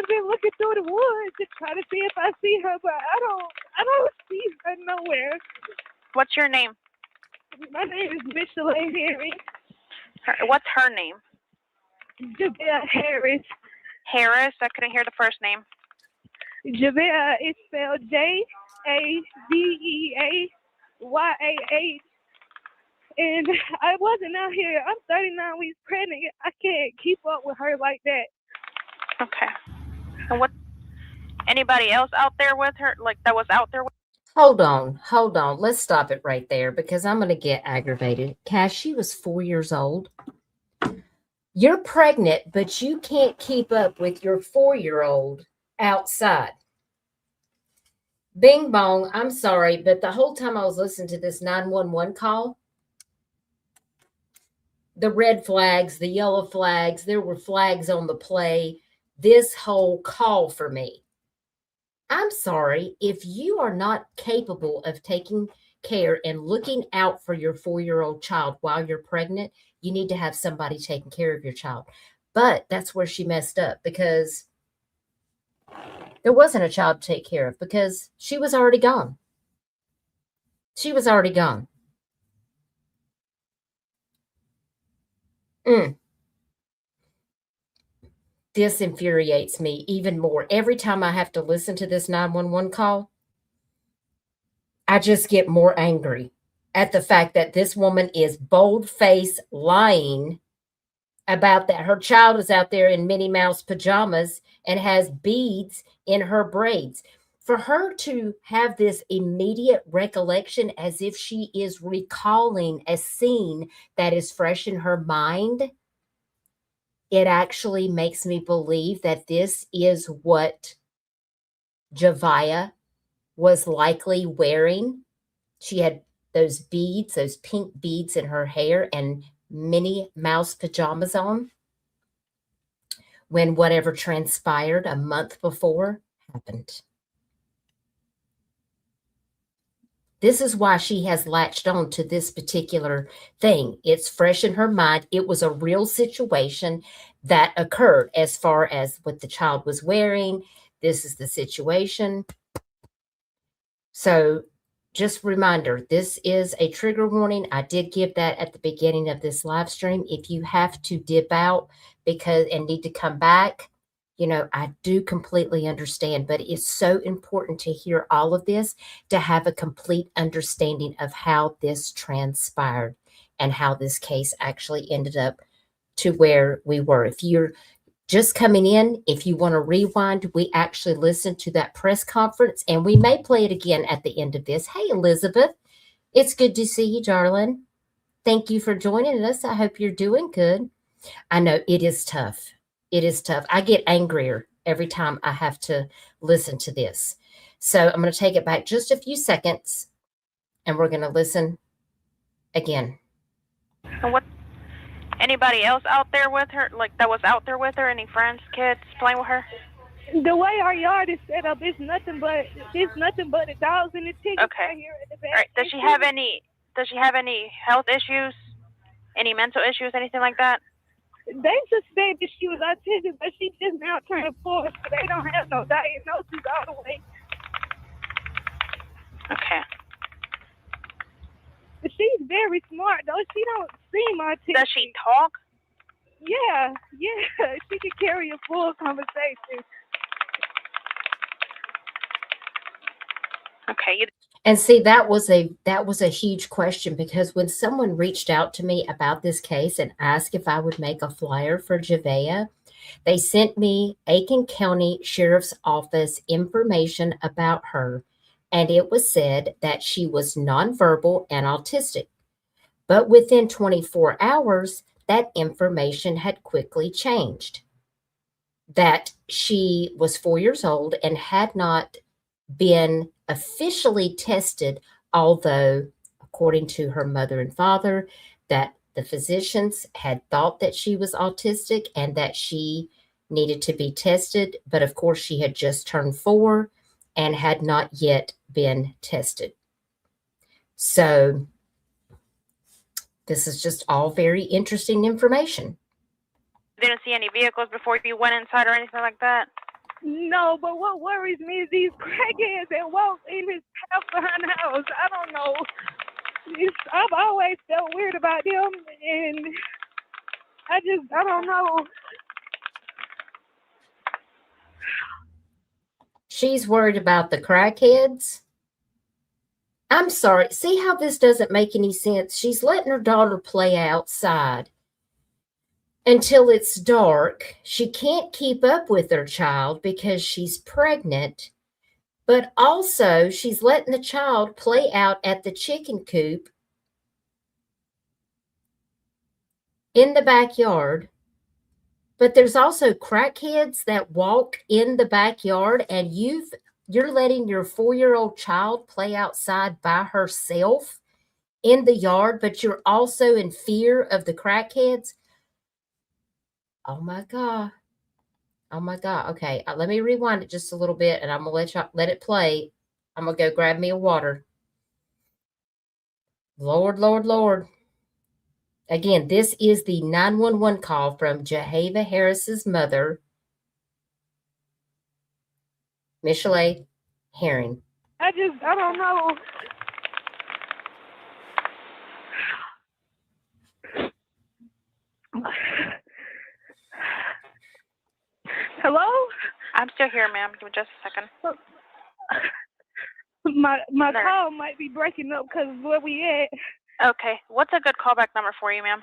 been looking through the woods to try to see if I see her, but I don't see her nowhere. What's your name? My name is Michilae Harris. What's her name? Javeayah Harris. Harris. I couldn't hear the first name. Javeayah is spelled Javeayah. And I wasn't out here. I'm 39 weeks pregnant. I can't keep up with her like that. Okay. And what? Anybody else out there with her? Like that was out there with? Hold on. Let's stop it right there because I'm going to get aggravated. Cash, she was 4 years old. You're pregnant, but you can't keep up with your 4-year-old outside. Bing bong, I'm sorry, but the whole time I was listening to this 911 call, the red flags, the yellow flags, there were flags on the play, this whole call for me. I'm sorry, if you are not capable of taking care and looking out for your 4-year-old child while you're pregnant, you need to have somebody taking care of your child. But that's where she messed up because there wasn't a child to take care of because she was already gone. She was already gone. This infuriates me even more. Every time I have to listen to this 911 call, I just get more angry at the fact that this woman is bold-faced lying about that her child is out there in Minnie Mouse pajamas and has beads in her braids. For her to have this immediate recollection as if she is recalling a scene that is fresh in her mind, it actually makes me believe that this is what Javeayah was likely wearing. She had those beads, those pink beads in her hair and Minnie Mouse pajamas on when whatever transpired a month before happened. This is why she has latched on to this particular thing. It's fresh in her mind. It was a real situation that occurred as far as what the child was wearing. This is the situation. So just reminder, this is a trigger warning. I did give that at the beginning of this live stream. If you have to dip out and need to come back, I do completely understand, but it's so important to hear all of this to have a complete understanding of how this transpired and how this case actually ended up to where we were. If you're just coming in, if you want to rewind, we actually listened to that press conference and we may play it again at the end of this. Hey, Elizabeth, it's good to see you, darling. Thank you for joining us. I hope you're doing good. I know it is tough. It is tough. I get angrier every time I have to listen to this. So I'm going to take it back just a few seconds and we're going to listen again. And what? Anybody else out there with her, like that was out there with her? Any friends, kids playing with her? The way our yard is set up, it's nothing but the dogs and the chickens Okay. right here at the back. All right. Does she have any health issues? Any mental issues? Anything like that? They suspected she was autistic, but she just now turned 4, so they don't have no diagnosis all the way. Okay. But she's very smart, though. She don't seem autistic. Does she talk? Yeah. She can carry a full conversation. Okay. And see, that was a huge question, because when someone reached out to me about this case and asked if I would make a flyer for Javeayah, they sent me Aiken County Sheriff's Office information about her, and it was said that she was nonverbal and autistic. But within 24 hours, that information had quickly changed. That she was 4 years old and had not been officially tested, although, according to her mother and father, that the physicians had thought that she was autistic and that she needed to be tested. But of course, she had just turned 4 and had not yet been tested. So this is just all very interesting information. Didn't see any vehicles before you went inside or anything like that? No, but what worries me is these crackheads that walk in his house behind the house. I don't know. I've always felt weird about them, and I don't know. She's worried about the crackheads. I'm sorry. See how this doesn't make any sense? She's letting her daughter play outside until it's dark. She can't keep up with her child because she's pregnant, but also she's letting the child play out at the chicken coop in the backyard. But there's also crackheads that walk in the backyard, and you're letting your 4-year-old child play outside by herself in the yard, but you're also in fear of the crackheads. Oh my God. Oh my God. Okay. Let me rewind it just a little bit, and I'm going to let it play. I'm going to go grab me a water. Lord, Lord, Lord. Again, this is the 911 call from Javeayah Harris's mother, Michilae Herring. I don't know. Hello? I'm still here, ma'am. Give me just a second. My call might be breaking up because of where we at. Okay. What's a good callback number for you, ma'am?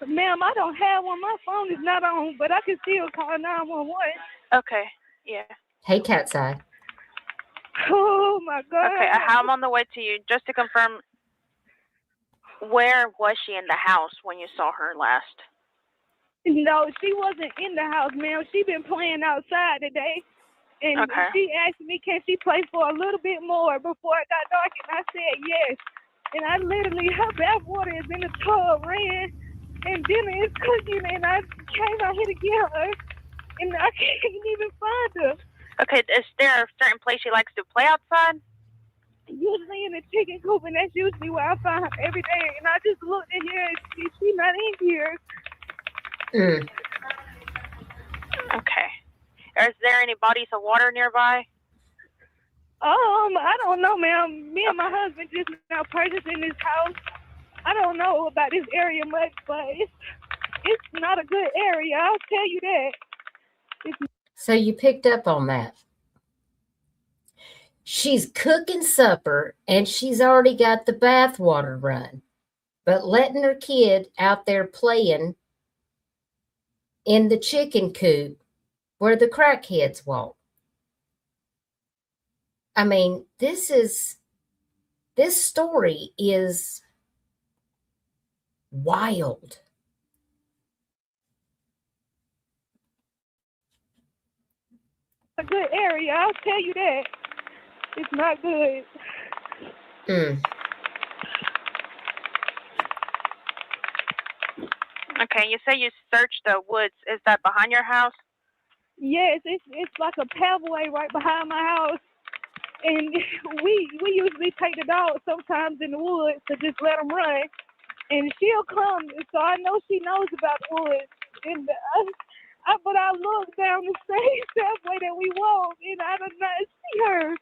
Ma'am, I don't have one. My phone is not on, but I can still call 911. Okay. Yeah. Hey, Cat's Eye. Oh my God. Okay. I'm on the way to you. Just to confirm, where was she in the house when you saw her last? No, she wasn't in the house, ma'am. She been playing outside today. And Okay. she asked me, can she play for a little bit more before it got dark? And I said yes. And I literally, her bath water is in the tub, ran, and dinner is cooking, and I came out here to get her, and I can't even find her. Okay. Is there a certain place she likes to play outside? Usually in the chicken coop, and that's usually where I find her every day. And I just looked in here, and she's not in here. Mm. Okay. Is there any bodies of water nearby? I don't know, ma'am. Me and my husband just now purchasing this house. I don't know about this area much, but it's not a good area. I'll tell you that. So you picked up on that. She's cooking supper, and she's already got the bath water run, but letting her kid out there playing in the chicken coop where the crackheads walk. I mean, this story is wild. A good area, I'll tell you that. It's not good. Mm. Okay, you say you searched the woods. Is that behind your house? Yes, it's like a pathway right behind my house, and we usually take the dog sometimes in the woods to just let them run, and she'll come. So I know she knows about the woods, and but I look down the same pathway that we walk, and I do not see her.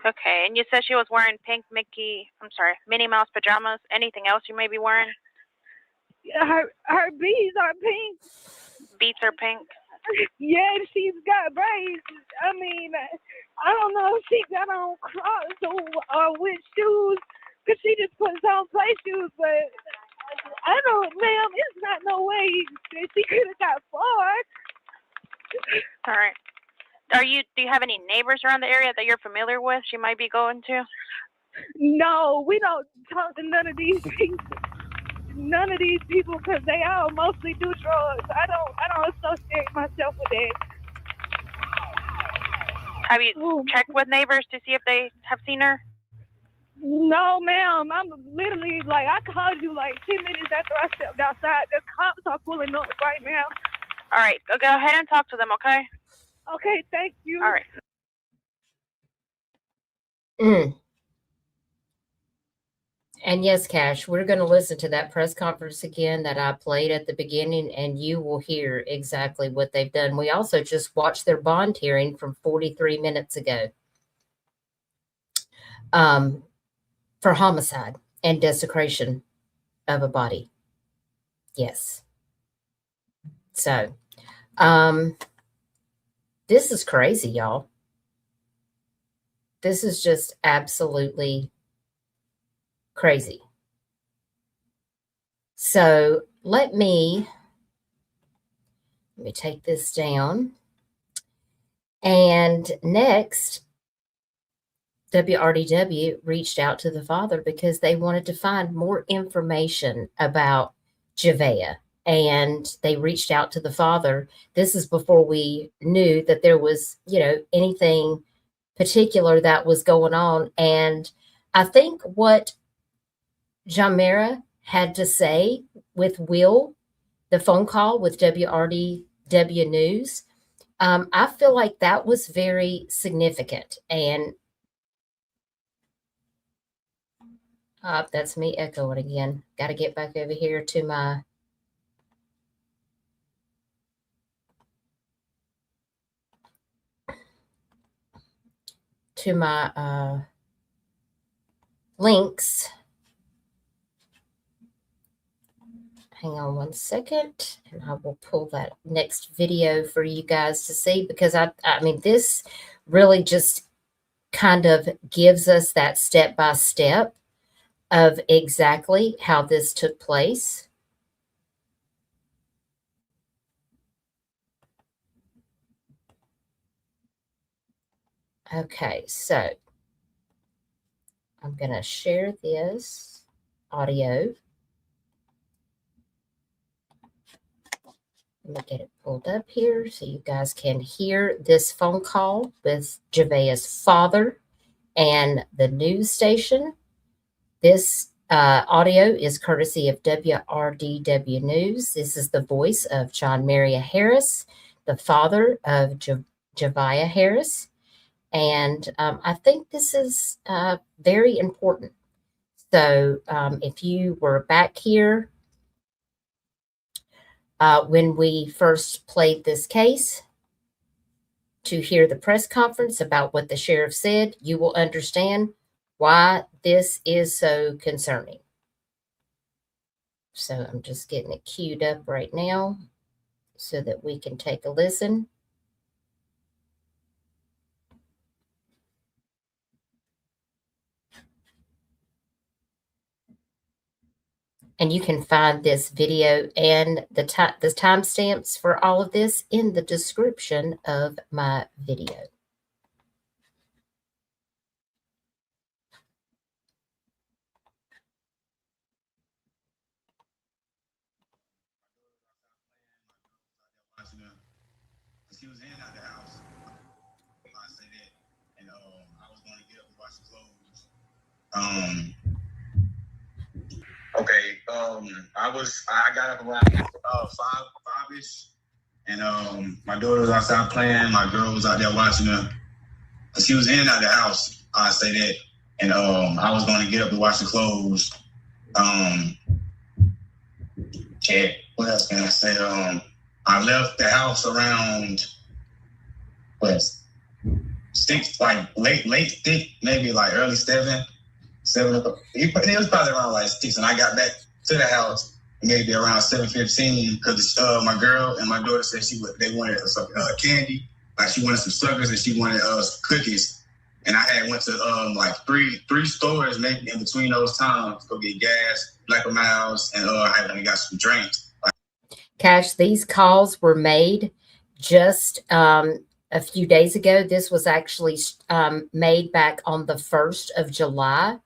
Okay, and you said she was wearing pink Minnie Mouse pajamas. Anything else you may be wearing? Her beads are pink. Beats are pink. Yeah, and she's got braids. I mean, I don't know if she got on Crocs or with shoes, because she just puts on play shoes, but I don't, ma'am, it's not no way that she could have got far. All right. Do you have any neighbors around the area that you're familiar with she might be going to? No, we don't talk to none of these people. None of these people, because they all mostly do drugs. I don't associate myself with that. Have you checked with neighbors to see if they have seen her? No, ma'am. I'm literally, like, I called you like 10 minutes after I stepped outside. The cops are pulling up right now. All right, go ahead and talk to them, okay? Okay, thank you. All right. And yes, Cash, we're going to listen to that press conference again that I played at the beginning, and you will hear exactly what they've done. We also just watched their bond hearing from 43 minutes ago for homicide and desecration of a body. Yes. So, this is crazy, y'all. This is just absolutely crazy. So let me take this down. And next, WRDW reached out to the father because they wanted to find more information about Javeayah. And they reached out to the father. This is before we knew that there was, anything particular that was going on. And I think what Johmarea had to say with Will, the phone call with WRDW News, I feel like that was very significant. And that's me echoing again. Got to get back over here to my links. Hang on one second, and I will pull that next video for you guys to see, because I mean, this really just kind of gives us that step-by-step of exactly how this took place. Okay, so I'm going to share this audio. Let me get it pulled up here so you guys can hear this phone call with Javeayah's father and the news station. This audio is courtesy of WRDW News. This is the voice of Javeayah Harris, the father of Javeayah Harris. And I think this is very important. So if you were back here when we first played this case to hear the press conference about what the sheriff said, you will understand why this is so concerning. So I'm just getting it queued up right now so that we can take a listen. And you can find this video and the timestamps for all of this in the description of my video. She was in and out the house. I say that, and I was going to get up and wash the clothes. Okay, I got up around five-ish, and my daughter was outside playing. My girl was out there watching her. She was in and out of the house. I say that, and I was going to get up to wash the clothes. What else can I say? I left the house around six, like late, maybe like early 7 o'clock. It was probably around like 6, and I got back to the house maybe around 7:15 because my girl and my daughter said they wanted some candy, like she wanted some suckers and she wanted cookies, and I had went to like three stores maybe in between those times to go get gas, Black Miles, and I had got some drinks. Cash, these calls were made just a few days ago. This was actually made back on the 1st of July.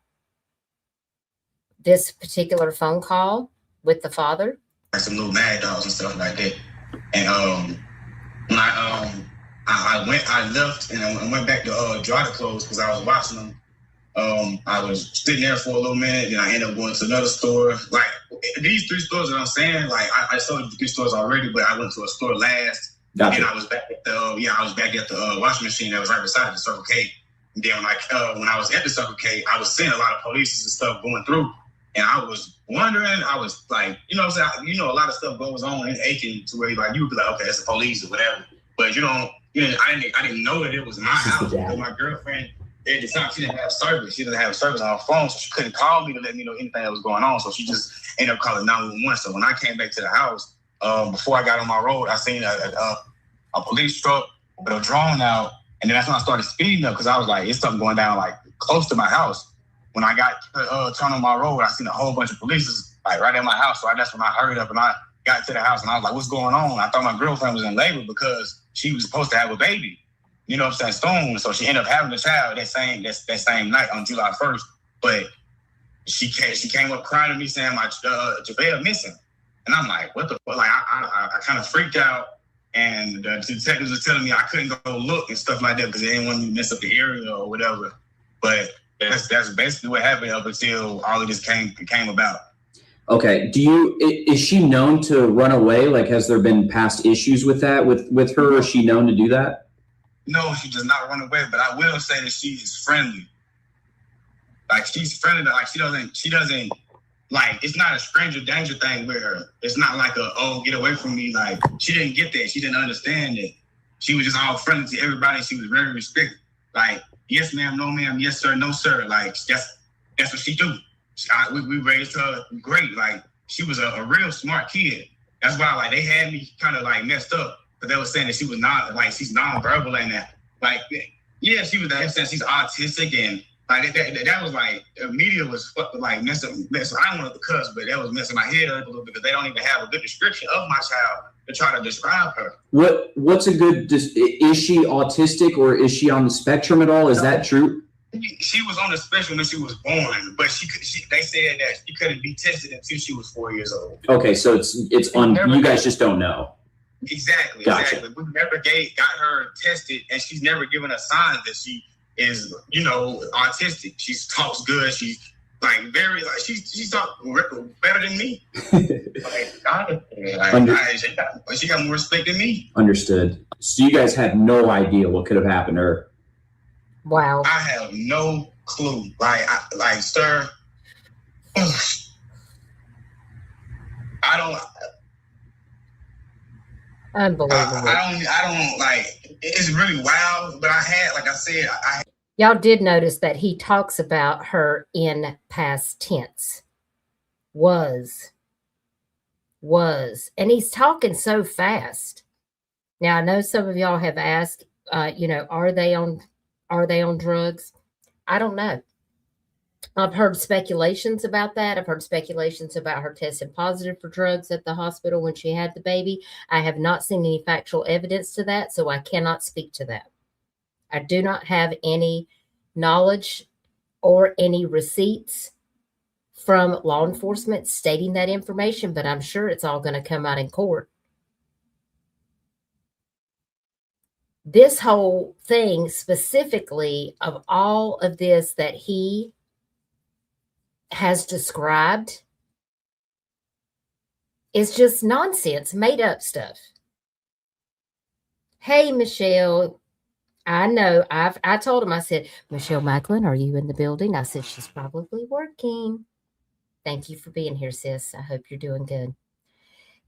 This particular phone call with the father. Like some little mad dogs and stuff like that. And when I left and I went back to dry the clothes because I was washing them. I was sitting there for a little minute, then I ended up going to another store. Like these 3 stores that I'm saying, like I sold the 3 stores already, but I went to a store last. Gotcha. And I was back at the washing machine that was right beside the Circle K. And then when I was at the Circle K, I was seeing a lot of police and stuff going through. And I was wondering, I was like, you know what I'm saying? A lot of stuff goes on in Aiken to where you would be like, okay, that's the police or whatever. But I didn't know that it was my house. Because my girlfriend, at the time, she didn't have service. She didn't have service on her phone, so she couldn't call me to let me know anything that was going on. So she just ended up calling 911. So when I came back to the house, before I got on my road, I seen a police truck with a drone out. And then that's when I started speeding up because I was like, it's something going down like close to my house. When I got turned on my road, I seen a whole bunch of police like right at my house. So that's when I hurried up and I got to the house and I was like, what's going on? I thought my girlfriend was in labor because she was supposed to have a baby. You know what I'm saying? Soon. So she ended up having a child that same night on July 1st. But she came up crying to me saying my Javeayah missing. And I'm like, what the fuck? Like I kind of freaked out. And the detectives were telling me I couldn't go look and stuff like that because they didn't want me to mess up the area or whatever. But that's basically what happened up until all of this came about. Okay. Is she known to run away? Like, has there been past issues with that with her? Is she known to do that? No, she does not run away, but I will say that she is friendly. Like she's friendly. Like she doesn't like, it's not a stranger danger thing where it's not like get away from me. Like she didn't get that. She didn't understand it. She was just all friendly to everybody. She was very respectful. Like, yes, ma'am, no, ma'am, yes, sir, no, sir. Like that's what she do. We raised her great. Like she was a real smart kid. That's why like they had me kind of like messed up because they were saying that she was not like she's nonverbal and that. Like yeah, she was that saying she's autistic and like that was like the media was like messing. I don't want to cuss, but that was messing my head up a little bit because they don't even have a good description of my child to try to describe her. What's a good? Is she autistic or is she on the spectrum at all? Is that true? She was on the spectrum when she was born, but they said that she couldn't be tested until she was 4 years old. Okay, so it's on. You guys just don't know. Exactly. Gotcha. Exactly. We never got her tested, and she's never given us signs that she is, autistic. She talks good. She's like very like she talks better than me. She got more respect than me. Understood. So you guys had no idea what could have happened to her. Wow. I have no clue. Sir, I don't. Unbelievable. I don't like. It's really wild, but Y'all did notice that he talks about her in past tense. Was, and he's talking so fast. Now I know some of y'all have asked, are they on drugs? I don't know. I've heard speculations about that. I've heard speculations about her testing positive for drugs at the hospital when she had the baby. I have not seen any factual evidence to that, so I cannot speak to that. I do not have any knowledge or any receipts from law enforcement stating that information, but I'm sure it's all going to come out in court. This whole thing specifically of all of this that he has described is just nonsense, made up stuff. Hey, Michelle. I know. I told him, I said, Michelle Macklin, are you in the building? I said, she's probably working. Thank you for being here, sis. I hope you're doing good.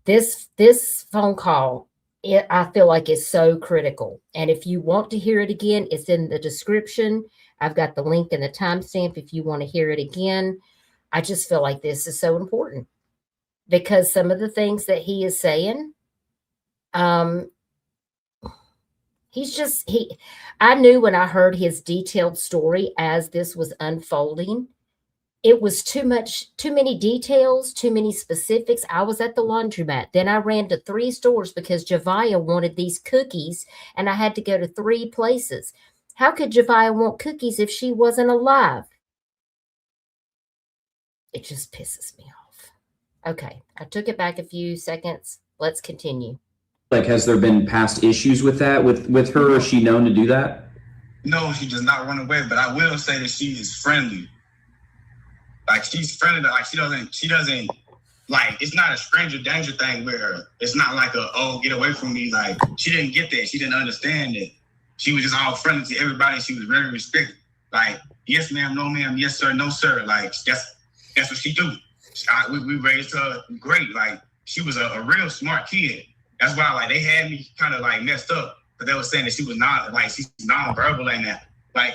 This phone call, I feel like is so critical. And if you want to hear it again, it's in the description. I've got the link and the timestamp if you want to hear it again. I just feel like this is so important because some of the things that he is saying, I knew when I heard his detailed story as this was unfolding, it was too many details, too many specifics. I was at the laundromat. Then I ran to 3 stores because Javeayah wanted these cookies and I had to go to 3 places. How could Javeayah want cookies if she wasn't alive? It just pisses me off. Okay, I took it back a few seconds. Let's continue. Like, has there been past issues with that with her? Is she known to do that? No, she does not run away, but I will say that she is friendly. Like, she's friendly. Like, she doesn't, like, it's not a stranger danger thing with her. It's not like get away from me. Like, she didn't get that. She didn't understand it. She was just all friendly to everybody. She was very respectful. Like, yes, ma'am, no, ma'am, yes, sir, no, sir. Like, that's what she do. We raised her great. Like, she was a real smart kid. That's why, like, they had me kind of, like, messed up. But they were saying that she was not, like, she's non-verbal and that. Like,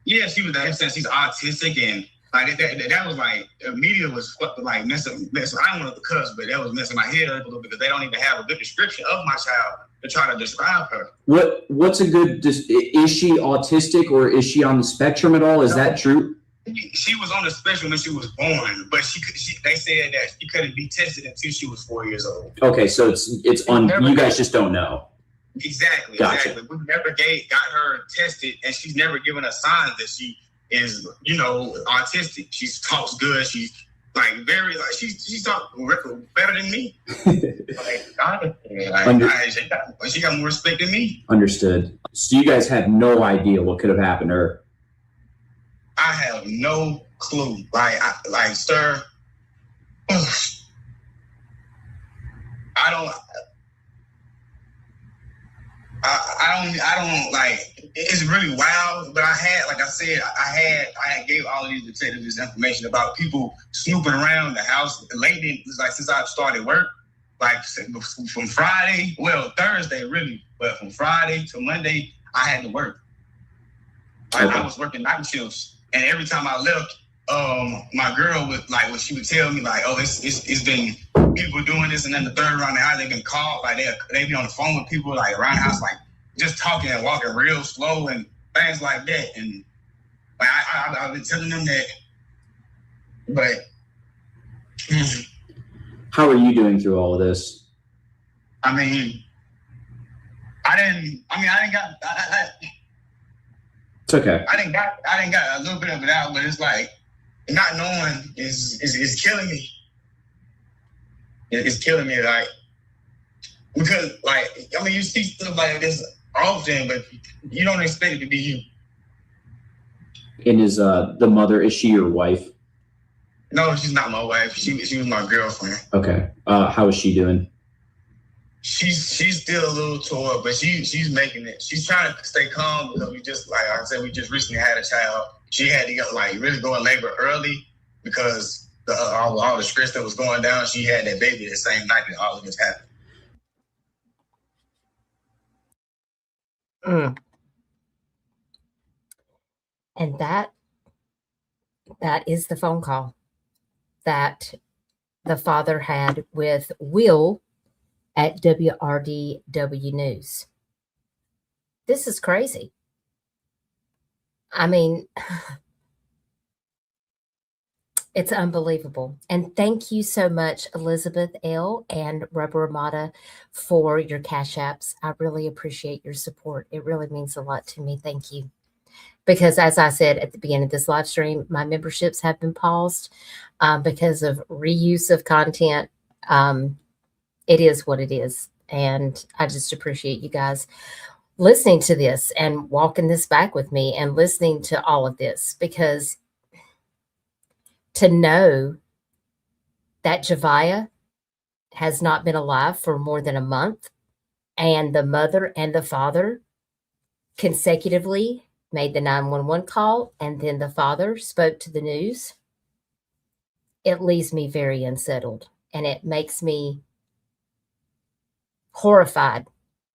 yeah, she was that sense. She's autistic and, like, that was, like, the media was, like, messing. I don't want to cuss, but that was messing my head up a little because they don't even have a good description of my child to try to describe her. What's a good, is she autistic or is she on the spectrum at all? Is that true? She was on the spectrum when she was born, but they said that she couldn't be tested until she was 4 years old. Okay, so you guys just don't know. Exactly, Gotcha. Exactly. We never got her tested, and she's never given us signs that she is, autistic. She talks good. She's like very, like she talks better than me. She got more respect than me. Understood. So you guys had no idea what could have happened to her. I have no clue. Sir, I don't like, it's really wild, but I gave all of these detectives this information about people snooping around the house lately, like since I started work, like from Thursday really, but from Friday to Monday, I had to work. I was working night shifts. And every time I left, my girl would like when she would tell me like, oh, it's been people doing this, and then the third around the house they been called, like they be on the phone with people like around the house, like just talking and walking real slow and things like that. And like I've been telling them that, but how are you doing through all of this? I It's okay. I didn't got a little bit of it out, but it's like not knowing is killing me. It's killing me, like, because like you see stuff like this often, but you don't expect it to be you. And is the mother, is she your wife? No, she's not my wife. She was my girlfriend. Okay. How is she doing? She's still a little tore, but she's making it. She's trying to stay calm because we just, like I said, we just recently had a child. She had to really go in labor early because all the stress that was going down. She had that baby the same night that all of this happened. And that is the phone call that the father had with Will at WRDW News. This is crazy. I mean, it's unbelievable. And thank you so much, Elizabeth L. and Rubber Amata, for your Cash Apps. I really appreciate your support. It really means a lot to me. Thank you. Because as I said at the beginning of this live stream, my memberships have been paused because of reuse of content. It is what it is. And I just appreciate you guys listening to this and walking this back with me and listening to all of this, because to know that Javeayah, has not been alive for more than a month, and the mother and the father consecutively made the 911 call, and then the father spoke to the news, it leaves me very unsettled, and it makes me horrified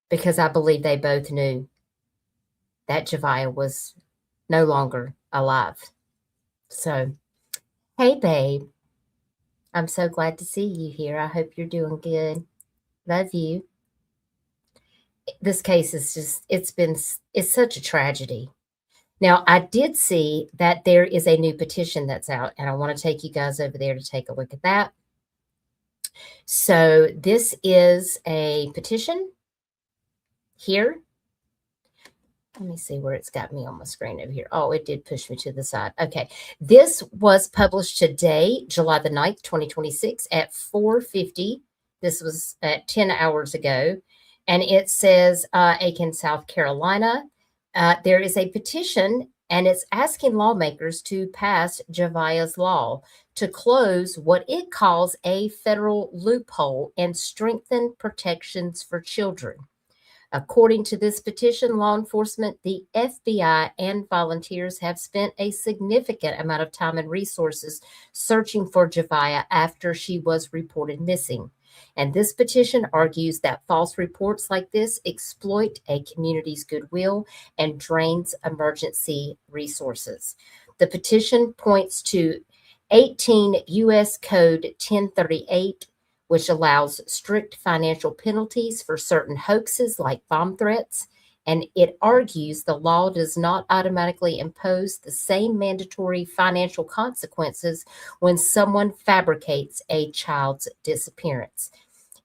because I believe they both knew that Javeayah was no longer alive. So, hey, babe, I'm so glad to see you here. I hope you're doing good. Love you. This case is just, it's such a tragedy. Now, I did see that there is a new petition that's out, and I want to take you guys over there to take a look at that. So this is a petition here. Let me see where it's got me on my screen over here. Oh, it did push me to the side. Okay. This was published today, July the 9th, 2026 at 4:50. This was at 10 hours ago. And it says, Aiken, South Carolina. There is a petition, and it's asking lawmakers to pass Javeayah's law to close what it calls a federal loophole and strengthen protections for children. According to this petition, law enforcement, the FBI, and volunteers have spent a significant amount of time and resources searching for Javeayah after she was reported missing. And this petition argues that false reports like this exploit a community's goodwill and drains emergency resources. The petition points to 18 U.S. Code 1038, which allows strict financial penalties for certain hoaxes like bomb threats. And it argues the law does not automatically impose the same mandatory financial consequences when someone fabricates a child's disappearance.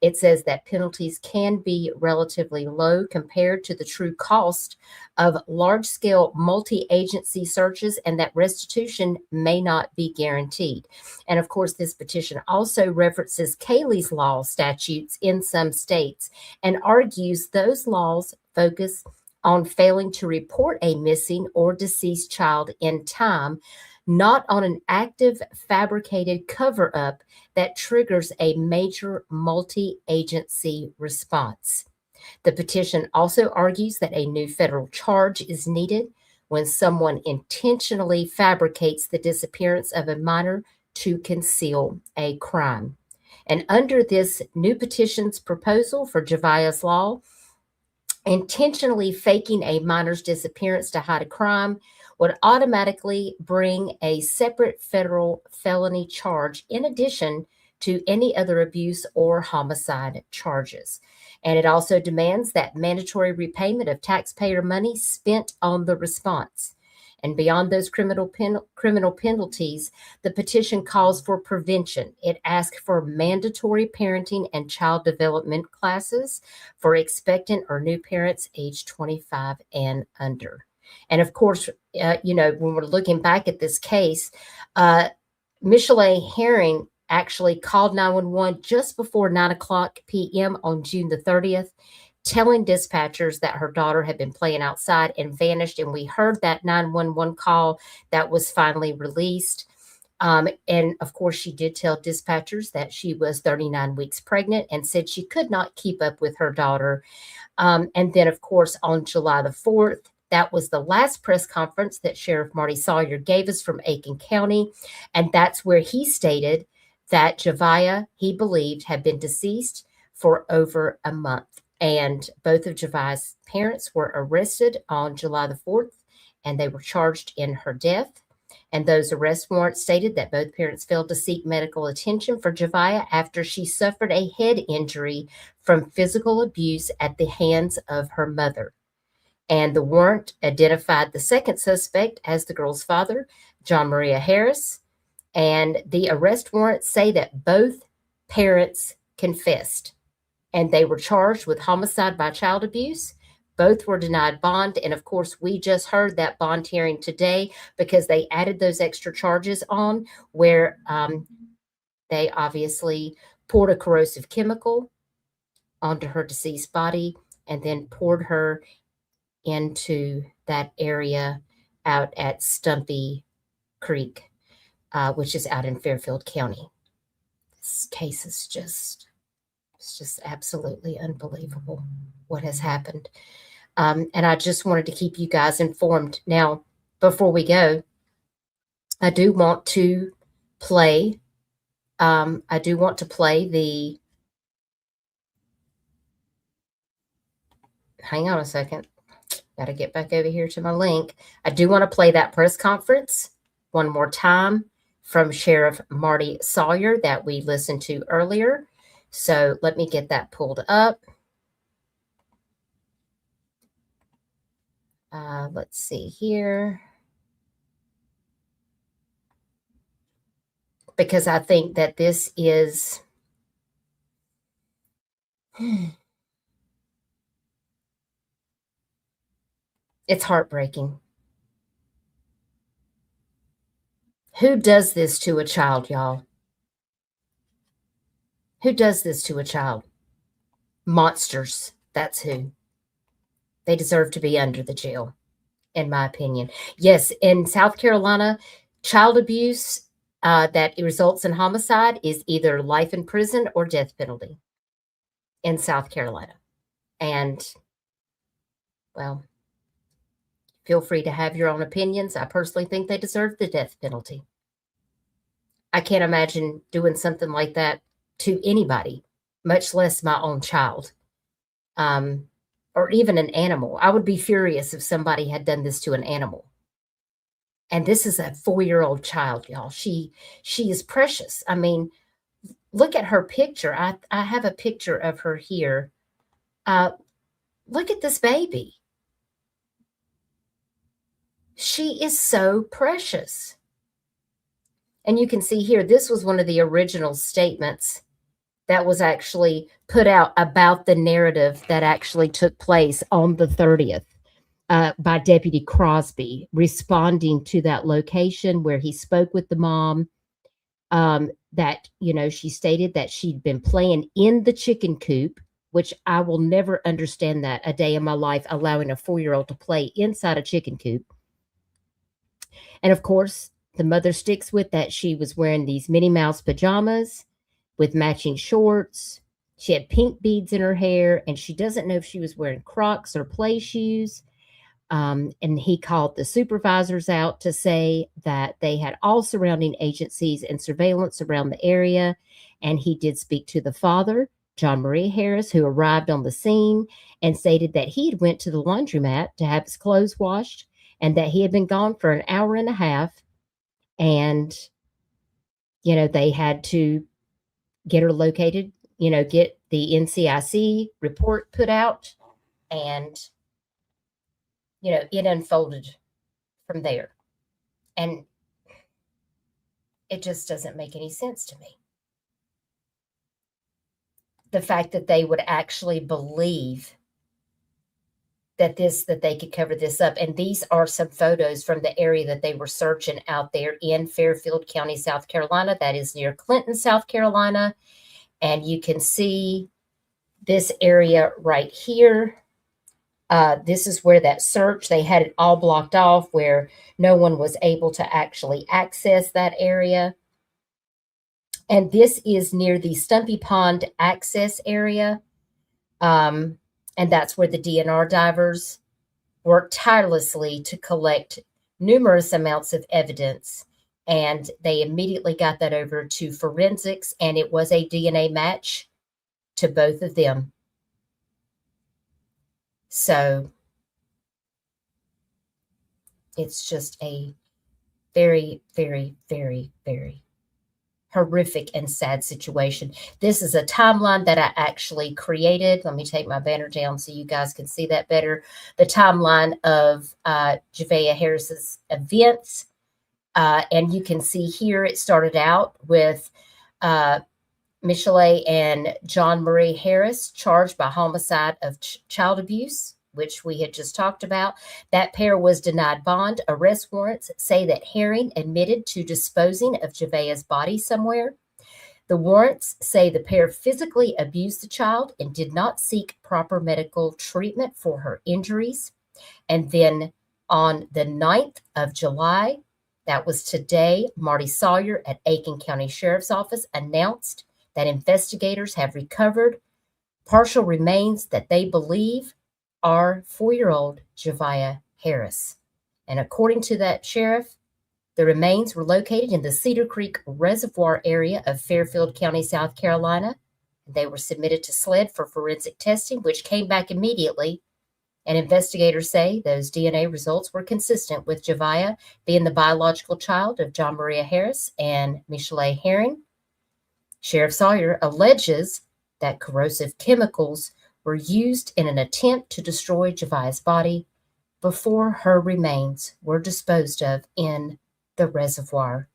It says that penalties can be relatively low compared to the true cost of large-scale multi-agency searches, and that restitution may not be guaranteed. And of course, this petition also references Cayley's law statutes in some states and argues those laws focus on failing to report a missing or deceased child in time, not on an active fabricated cover-up that triggers a major multi-agency response. The petition also argues that a new federal charge is needed when someone intentionally fabricates the disappearance of a minor to conceal a crime. And under this new petition's proposal for Javeayah's law, intentionally faking a minor's disappearance to hide a crime would automatically bring a separate federal felony charge in addition to any other abuse or homicide charges. And it also demands that mandatory repayment of taxpayer money spent on the response. And beyond those criminal penalties, the petition calls for prevention. It asks for mandatory parenting and child development classes for expectant or new parents age 25 and under. And of course, when we're looking back at this case, Michilae Herring actually called 911 just before 9:00 p.m. on June the 30th, telling dispatchers that her daughter had been playing outside and vanished. And we heard that 911 call that was finally released. And of course, she did tell dispatchers that she was 39 weeks pregnant and said she could not keep up with her daughter. And then, of course, on July the 4th, that was the last press conference that Sheriff Marty Sawyer gave us from Aiken County. And that's where he stated that Javeayah, he believed, had been deceased for over a month. And both of Javeayah's parents were arrested on July the 4th, and they were charged in her death. And those arrest warrants stated that both parents failed to seek medical attention for Javeayah after she suffered a head injury from physical abuse at the hands of her mother. And the warrant identified the second suspect as the girl's father, Javeayah Harris. And the arrest warrants say that both parents confessed, and they were charged with homicide by child abuse. Both were denied bond. And of course, we just heard that bond hearing today because they added those extra charges on where they obviously poured a corrosive chemical onto her deceased body and then poured her into that area out at Stumpy Creek, which is out in Fairfield County. This case is just It's just absolutely unbelievable what has happened. And I just wanted to keep you guys informed. Now, before we go, I do want to play. The. Hang on a second. Got to get back over here to my link. I do want to play that press conference one more time from Sheriff Marty Sawyer that we listened to earlier. So let me get that pulled up. Let's see here. Because I think that this is... It's heartbreaking. Who does this to a child, y'all? Who does this to a child? Monsters. That's who. They deserve to be under the jail, in my opinion. Yes, in South Carolina, child abuse that results in homicide is either life in prison or death penalty in South Carolina. And, well, feel free to have your own opinions. I personally think they deserve the death penalty. I can't imagine doing something like that to anybody, much less my own child, or even an animal. I would be furious if somebody had done this to an animal. And this is a 4-year-old child, y'all. She is precious. I mean, look at her picture. I have a picture of her here. Look at this baby. She is so precious. And you can see here, this was one of the original statements that was actually put out about the narrative that actually took place on the 30th by Deputy Crosby, responding to that location where he spoke with the mom. That, she stated that she'd been playing in the chicken coop, which I will never understand that a day in my life, allowing a 4-year-old to play inside a chicken coop. And of course, the mother sticks with that she was wearing these Minnie Mouse pajamas with matching shorts. She had pink beads in her hair, and she doesn't know if she was wearing Crocs or play shoes. And he called the supervisors out to say that they had all surrounding agencies and surveillance around the area. And he did speak to the father, Javeayah Harris, who arrived on the scene and stated that he had went to the laundromat to have his clothes washed and that he had been gone for an hour and a half. And, they had to get her located, get the NCIC report put out, and, it unfolded from there. And it just doesn't make any sense to me. The fact that they would actually believe that they could cover this up. And these are some photos from the area that they were searching out there in Fairfield County, South Carolina. That is near Clinton, South Carolina. And you can see this area right here. This is where that search, they had it all blocked off where no one was able to actually access that area. And this is near the Stumpy Pond access area. And that's where the DNR divers worked tirelessly to collect numerous amounts of evidence. And they immediately got that over to forensics, and it was a DNA match to both of them. So it's just a very, very, very, very horrific and sad situation. This is a timeline that I actually created. Let me take my banner down so you guys can see that better. The timeline of Javeayah Harris's events. And you can see here it started out with Michilae and Johmarea Harris charged by homicide of child abuse, which we had just talked about. That pair was denied bond. Arrest warrants say that Herring admitted to disposing of Javeayah's body somewhere. The warrants say the pair physically abused the child and did not seek proper medical treatment for her injuries. And then on the 9th of July, that was today, Marty Sawyer at Aiken County Sheriff's Office announced that investigators have recovered partial remains that they believe are 4-year-old Javeayah Harris. And according to that sheriff, the remains were located in the Cedar Creek Reservoir area of Fairfield County, South Carolina. They were submitted to SLED for forensic testing, which came back immediately. And investigators say those DNA results were consistent with Javeayah being the biological child of Johmarea Harris and Michilae Herring. Sheriff Sawyer alleges that corrosive chemicals were used in an attempt to destroy Javeayah's body before her remains were disposed of in the reservoir.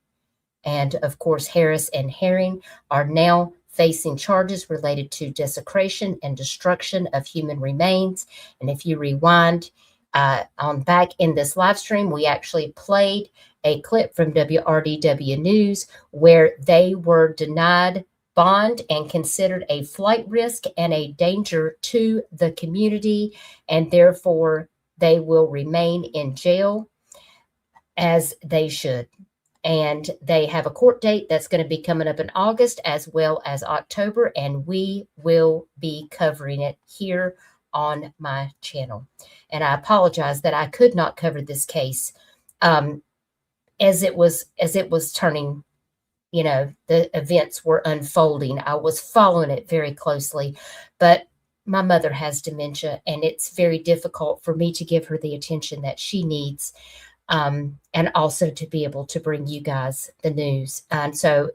And of course, Harris and Herring are now facing charges related to desecration and destruction of human remains. And if you rewind on back in this live stream, we actually played a clip from WRDW News where they were denied bond and considered a flight risk and a danger to the community, and therefore they will remain in jail as they should. And they have a court date that's going to be coming up in August as well as October, and we will be covering it here on my channel. And I apologize that I could not cover this case as it was turning, you know, the events were unfolding. I was following it very closely, but my mother has dementia, and it's very difficult for me to give her the attention that she needs. And also to be able to bring you guys the news. And so,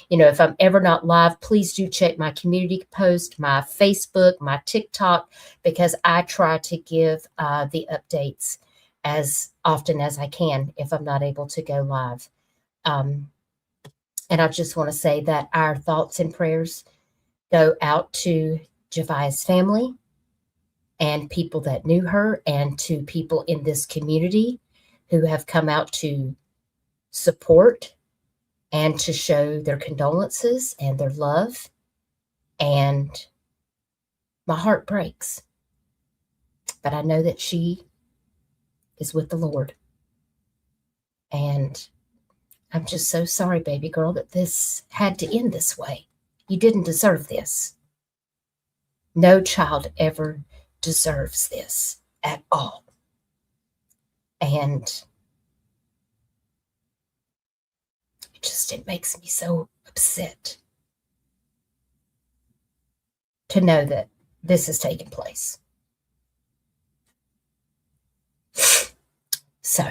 you know, if I'm ever not live, please do check my community post, my Facebook, my TikTok, because I try to give the updates as often as I can if I'm not able to go live. And I just want to say that our thoughts and prayers go out to Javeayah's family and people that knew her, and to people in this community who have come out to support and to show their condolences and their love. And my heart breaks. But I know that she is with the Lord. And I'm just so sorry, baby girl, that this had to end this way. You didn't deserve this. No child ever deserves this at all. And it makes me so upset to know that this has taken place. So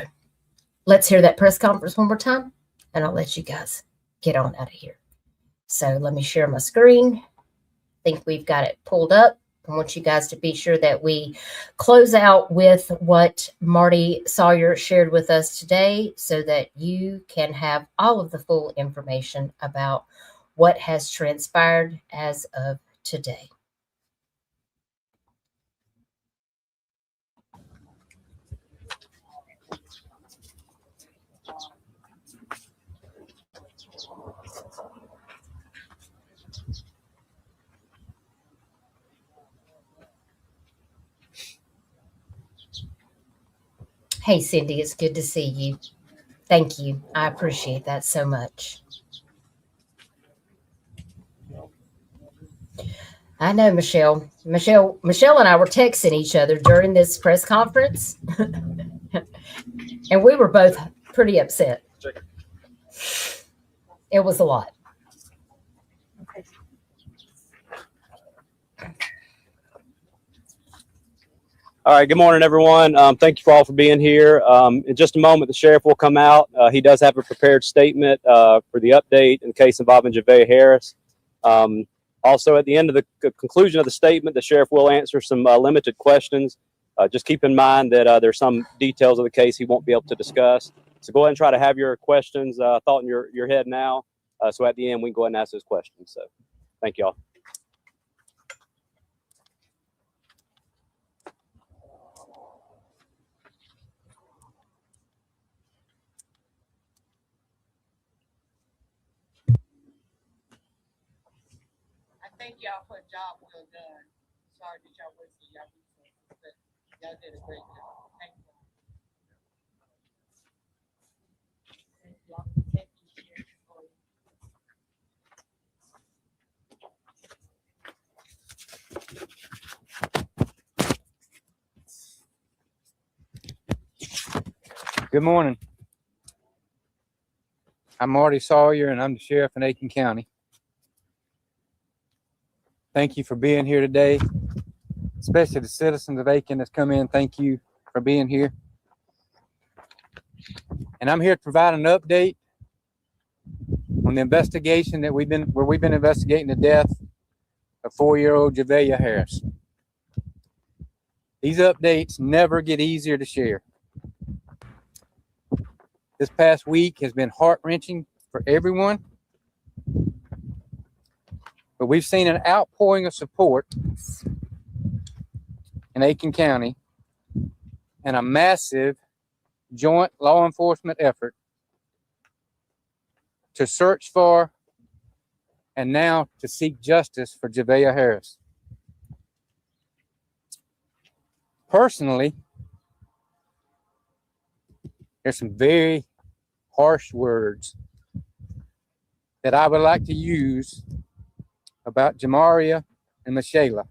let's hear that press conference one more time, and I'll let you guys get on out of here. So let me share my screen. I think we've got it pulled up. I want you guys to be sure that we close out with what Marty Sawyer shared with us today, so that you can have all of the full information about what has transpired as of today. Hey, Cindy, it's good to see you. Thank you. I appreciate that so much. I know, Michelle. Michelle and I were texting each other during this press conference, and we were both pretty upset. It was a lot. All right, good morning, everyone. Thank you for all for being here. In just a moment, the sheriff will come out. He does have a prepared statement for the update in the case involving Javeayah Harris. Also, at the end of the conclusion of the statement, the sheriff will answer some limited questions. Just keep in mind that there's some details of the case he won't be able to discuss. So go ahead and try to have your questions thought in your head now. So at the end, we can go ahead and ask those questions. So thank you all. I thank y'all for a job well done. Sorry that y'all wasted y'all resources, but y'all did a great job. Thank you. Thank y'all. Thank you, Sheriff, for Good morning. I'm Marty Sawyer, and I'm the sheriff in Aiken County. Thank you for being here today, especially the citizens of Aiken that's come in. Thank you for being here. And I'm here to provide an update on the investigation that we've been investigating the death of 4-year-old Javeayah Harris. These updates never get easier to share. This past week has been heart-wrenching for everyone, but we've seen an outpouring of support in Aiken County and a massive joint law enforcement effort to search for and now to seek justice for Javeayah Harris. Personally, there's some very harsh words that I would like to use about Johmarea and Michilae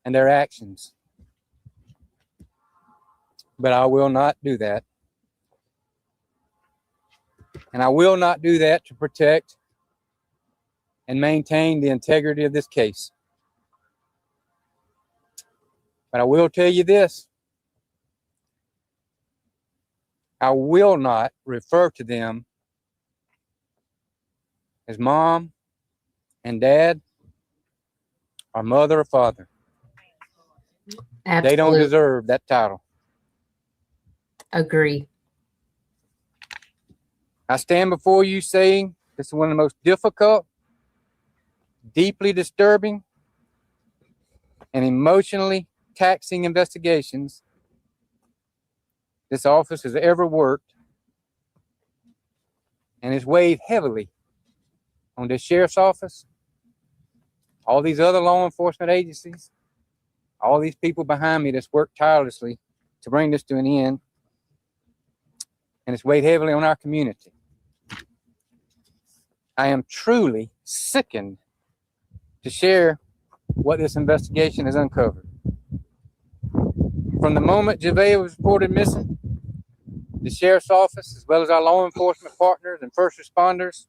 and their actions. But I will not do that. And I will not do that to protect and maintain the integrity of this case. But I will tell you this. I will not refer to them as mom and dad or mother or father. Absolutely. They don't deserve that title. Agree. I stand before you saying this is one of the most difficult, deeply disturbing, and emotionally taxing investigations this office has ever worked, and it's weighed heavily on the sheriff's office, all these other law enforcement agencies, all these people behind me that's worked tirelessly to bring this to an end, and it's weighed heavily on our community. I am truly sickened to share what this investigation has uncovered. From the moment Javeayah was reported missing, the sheriff's office, as well as our law enforcement partners and first responders,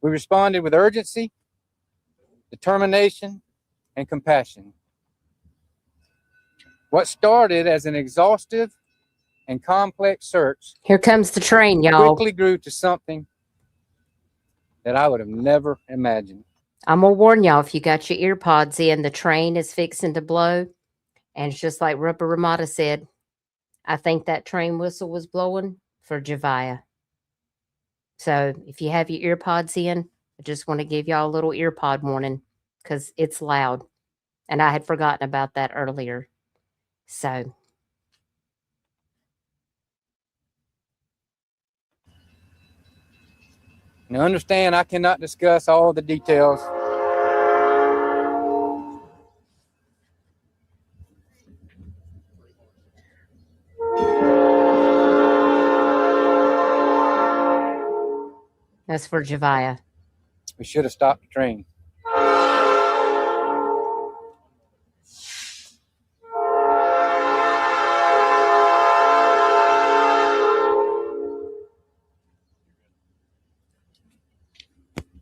we responded with urgency, determination, and compassion. What started as an exhaustive and complex search Here comes the train, y'all. quickly grew to something that I would have never imagined. I'm going to warn y'all, if you got your ear pods in, the train is fixing to blow. And it's just like Rupert Ramada said, I think that train whistle was blowing for Javeayah. So if you have your ear pods in, I just want to give y'all a little ear pod warning because it's loud. And I had forgotten about that earlier. So Now understand, I cannot discuss all the details that's for Javeayah. We should have stopped the train.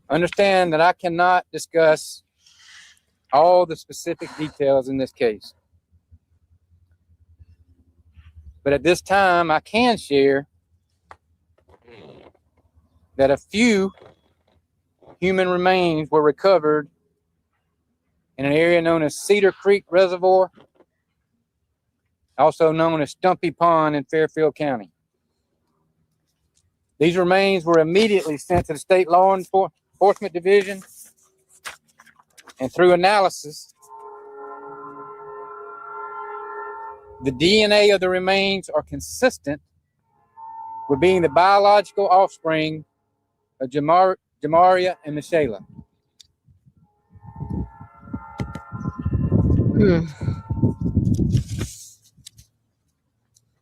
Understand that I cannot discuss all the specific details in this case. But at this time, I can share that a few human remains were recovered in an area known as Cedar Creek Reservoir, also known as Stumpy Pond in Fairfield County. These remains were immediately sent to the State Law Enforcement Division, and through analysis, the DNA of the remains are consistent with being the biological offspring of Johmarea and Michilae.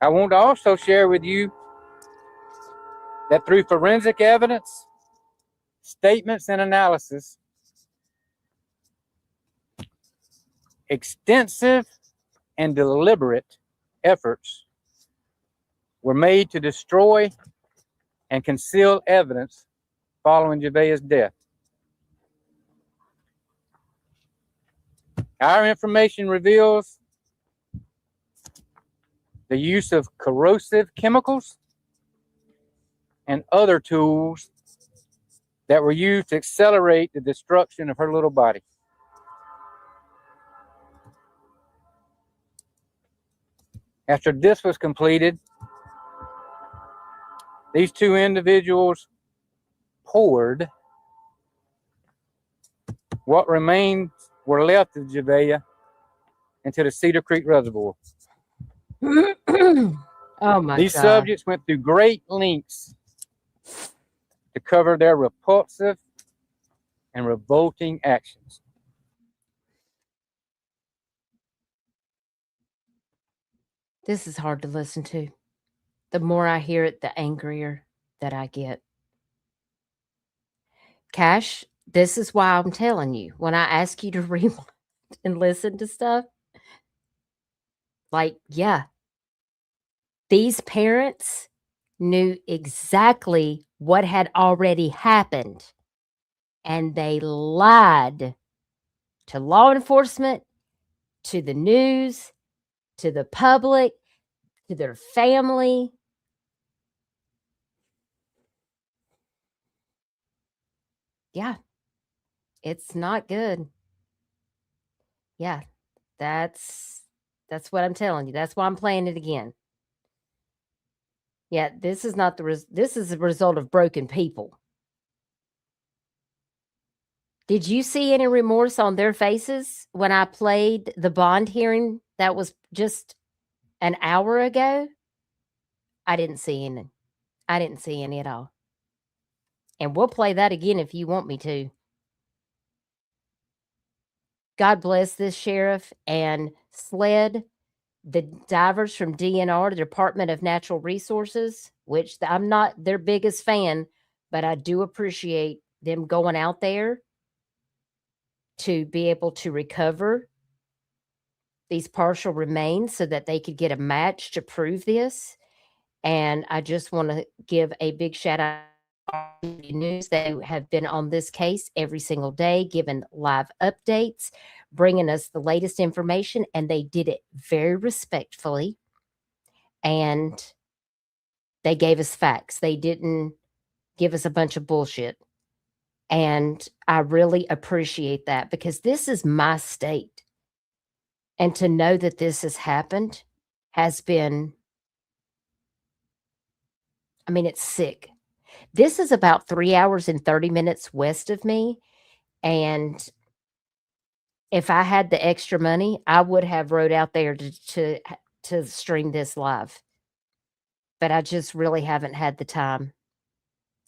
I want to also share with you that through forensic evidence, statements, and analysis, extensive and deliberate efforts were made to destroy and conceal evidence following Javeayah's death. Our information reveals the use of corrosive chemicals and other tools that were used to accelerate the destruction of her little body. After this was completed, these two individuals poured what remained were left of Javeayah into the Cedar Creek Reservoir. Oh my These God. subjects went through great lengths to cover their repulsive and revolting actions. This is hard to listen to. The more I hear it, the angrier that I get. Cash, this is why I'm telling you, when I ask you to rewind and listen to stuff, like, yeah, these parents knew exactly what had already happened, and they lied to law enforcement, to the news, to the public, to their family. Yeah, it's not good. Yeah, that's what I'm telling you. That's why I'm playing it again. Yeah, this is not this is a result of broken people. Did you see any remorse on their faces when I played the bond hearing that was just an hour ago? I didn't see any. I didn't see any at all. And we'll play that again if you want me to. God bless this sheriff and SLED, the divers from DNR, the Department of Natural Resources, which I'm not their biggest fan, but I do appreciate them going out there to be able to recover these partial remains so that they could get a match to prove this. And I just want to give a big shout out to the news. They have been on this case every single day, giving live updates, bringing us the latest information, and they did it very respectfully. And they gave us facts. They didn't give us a bunch of bullshit. And I really appreciate that because this is my state. And to know that this has happened has been, I mean, it's sick. This is about 3 hours and 30 minutes west of me. And if I had the extra money, I would have rode out there to stream this live. But I just really haven't had the time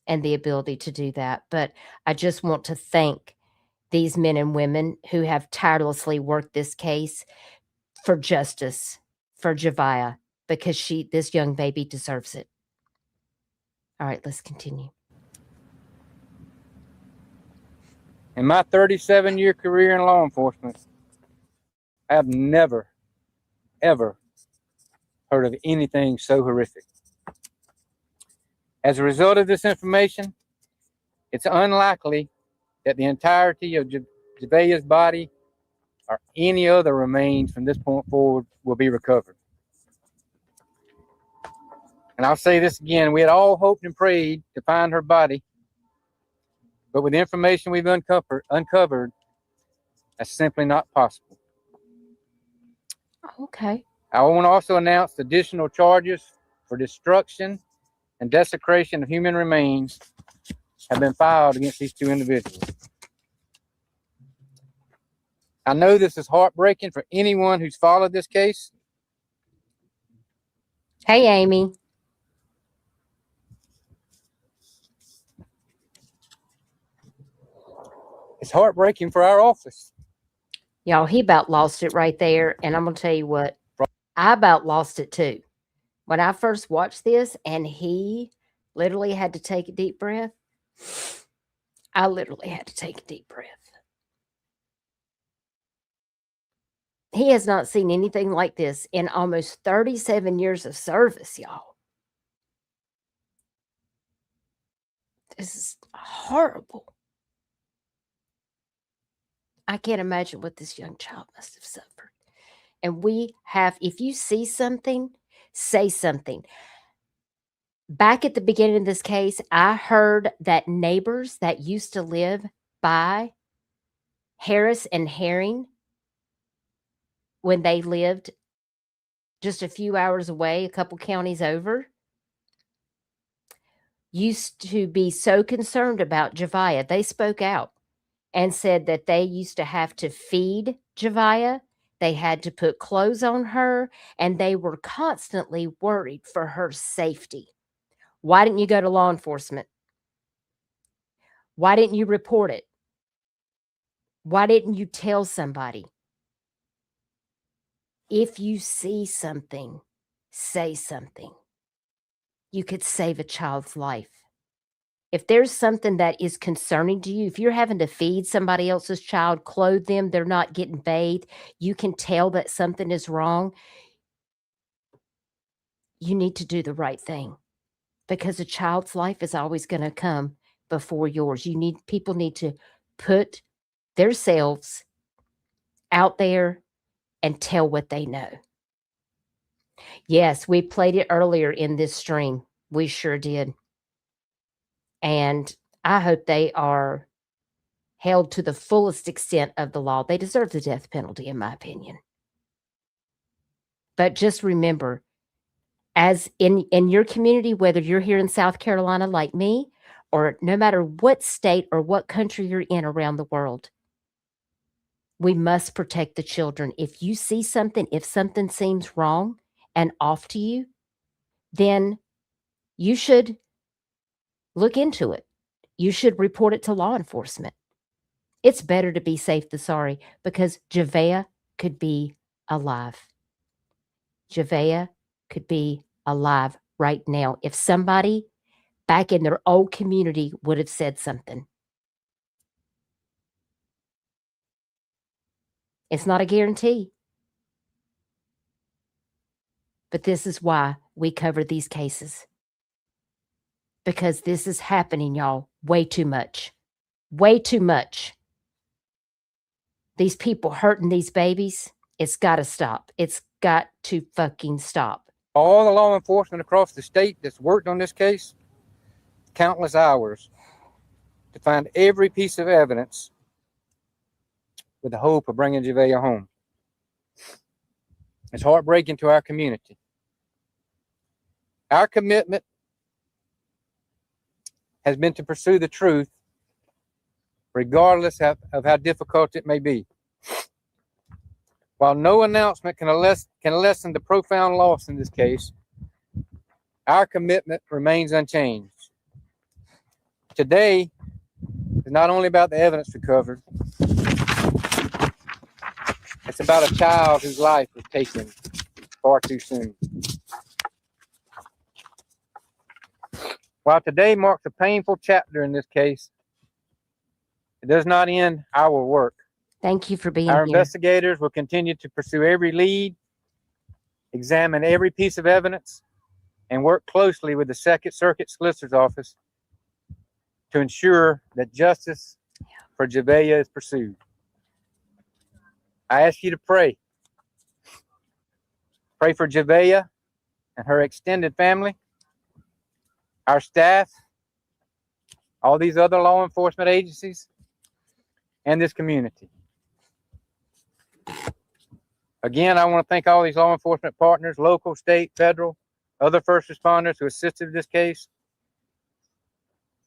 and the ability to do that. But I just want to thank these men and women who have tirelessly worked this case for justice for Javeayah, because this young baby deserves it. All right, let's continue. In my 37-year career in law enforcement, I have never, ever heard of anything so horrific. As a result of this information, it's unlikely that the entirety of Javeayah's body or any other remains from this point forward will be recovered. And I'll say this again, we had all hoped and prayed to find her body, but with the information we've uncovered, that's simply not possible. Okay. I want to also announce additional charges for destruction and desecration of human remains have been filed against these two individuals. I know this is heartbreaking for anyone who's followed this case. Hey, Amy. It's heartbreaking for our office. Y'all, he about lost it right there. And I'm going to tell you what, I about lost it too. When I first watched this and he literally had to take a deep breath, I literally had to take a deep breath. He has not seen anything like this in almost 37 years of service, y'all. This is horrible. I can't imagine what this young child must have suffered. And we have, if you see something, say something. Back at the beginning of this case, I heard that neighbors that used to live by Harris and Herring, when they lived just a few hours away, a couple counties over, used to be so concerned about Javeayah. They spoke out and said that they used to have to feed Javeayah. They had to put clothes on her, and they were constantly worried for her safety. Why didn't you go to law enforcement? Why didn't you report it? Why didn't you tell somebody? If you see something, say something. You could save a child's life. If there's something that is concerning to you, if you're having to feed somebody else's child, clothe them, they're not getting bathed, you can tell that something is wrong, you need to do the right thing, because a child's life is always going to come before yours. People need to put themselves out there and tell what they know. Yes, we played it earlier in this stream. We sure did. And I hope they are held to the fullest extent of the law. They deserve the death penalty, in my opinion. But just remember, as in your community, whether you're here in South Carolina like me, or no matter what state or what country you're in around the world, we must protect the children. If you see something, if something seems wrong and off to you, then you should look into it. You should report it to law enforcement. It's better to be safe than sorry, because Javeayah could be alive. Javeayah could be alive right now if somebody back in their old community would have said something. It's not a guarantee. But this is why we cover these cases. Because this is happening, y'all, way too much. Way too much. These people hurting these babies, it's got to stop. It's got to fucking stop. All the law enforcement across the state that's worked on this case, countless hours to find every piece of evidence with the hope of bringing Javeayah home. It's heartbreaking to our community. Our commitment has been to pursue the truth, regardless of how difficult it may be. While no announcement can lessen the profound loss in this case, our commitment remains unchanged. Today is not only about the evidence recovered, it's about a child whose life was taken far too soon. While today marks a painful chapter in this case, it does not end our work. Thank you for being Our here. investigators will continue to pursue every lead, examine every piece of evidence, and work closely with the Second Circuit Solicitor's Office to ensure that justice for Javeayah is pursued. I ask you to pray. Pray for Javeayah and her extended family, our staff, all these other law enforcement agencies, and this community. Again, I want to thank all these law enforcement partners, local, state, federal, other first responders who assisted in this case.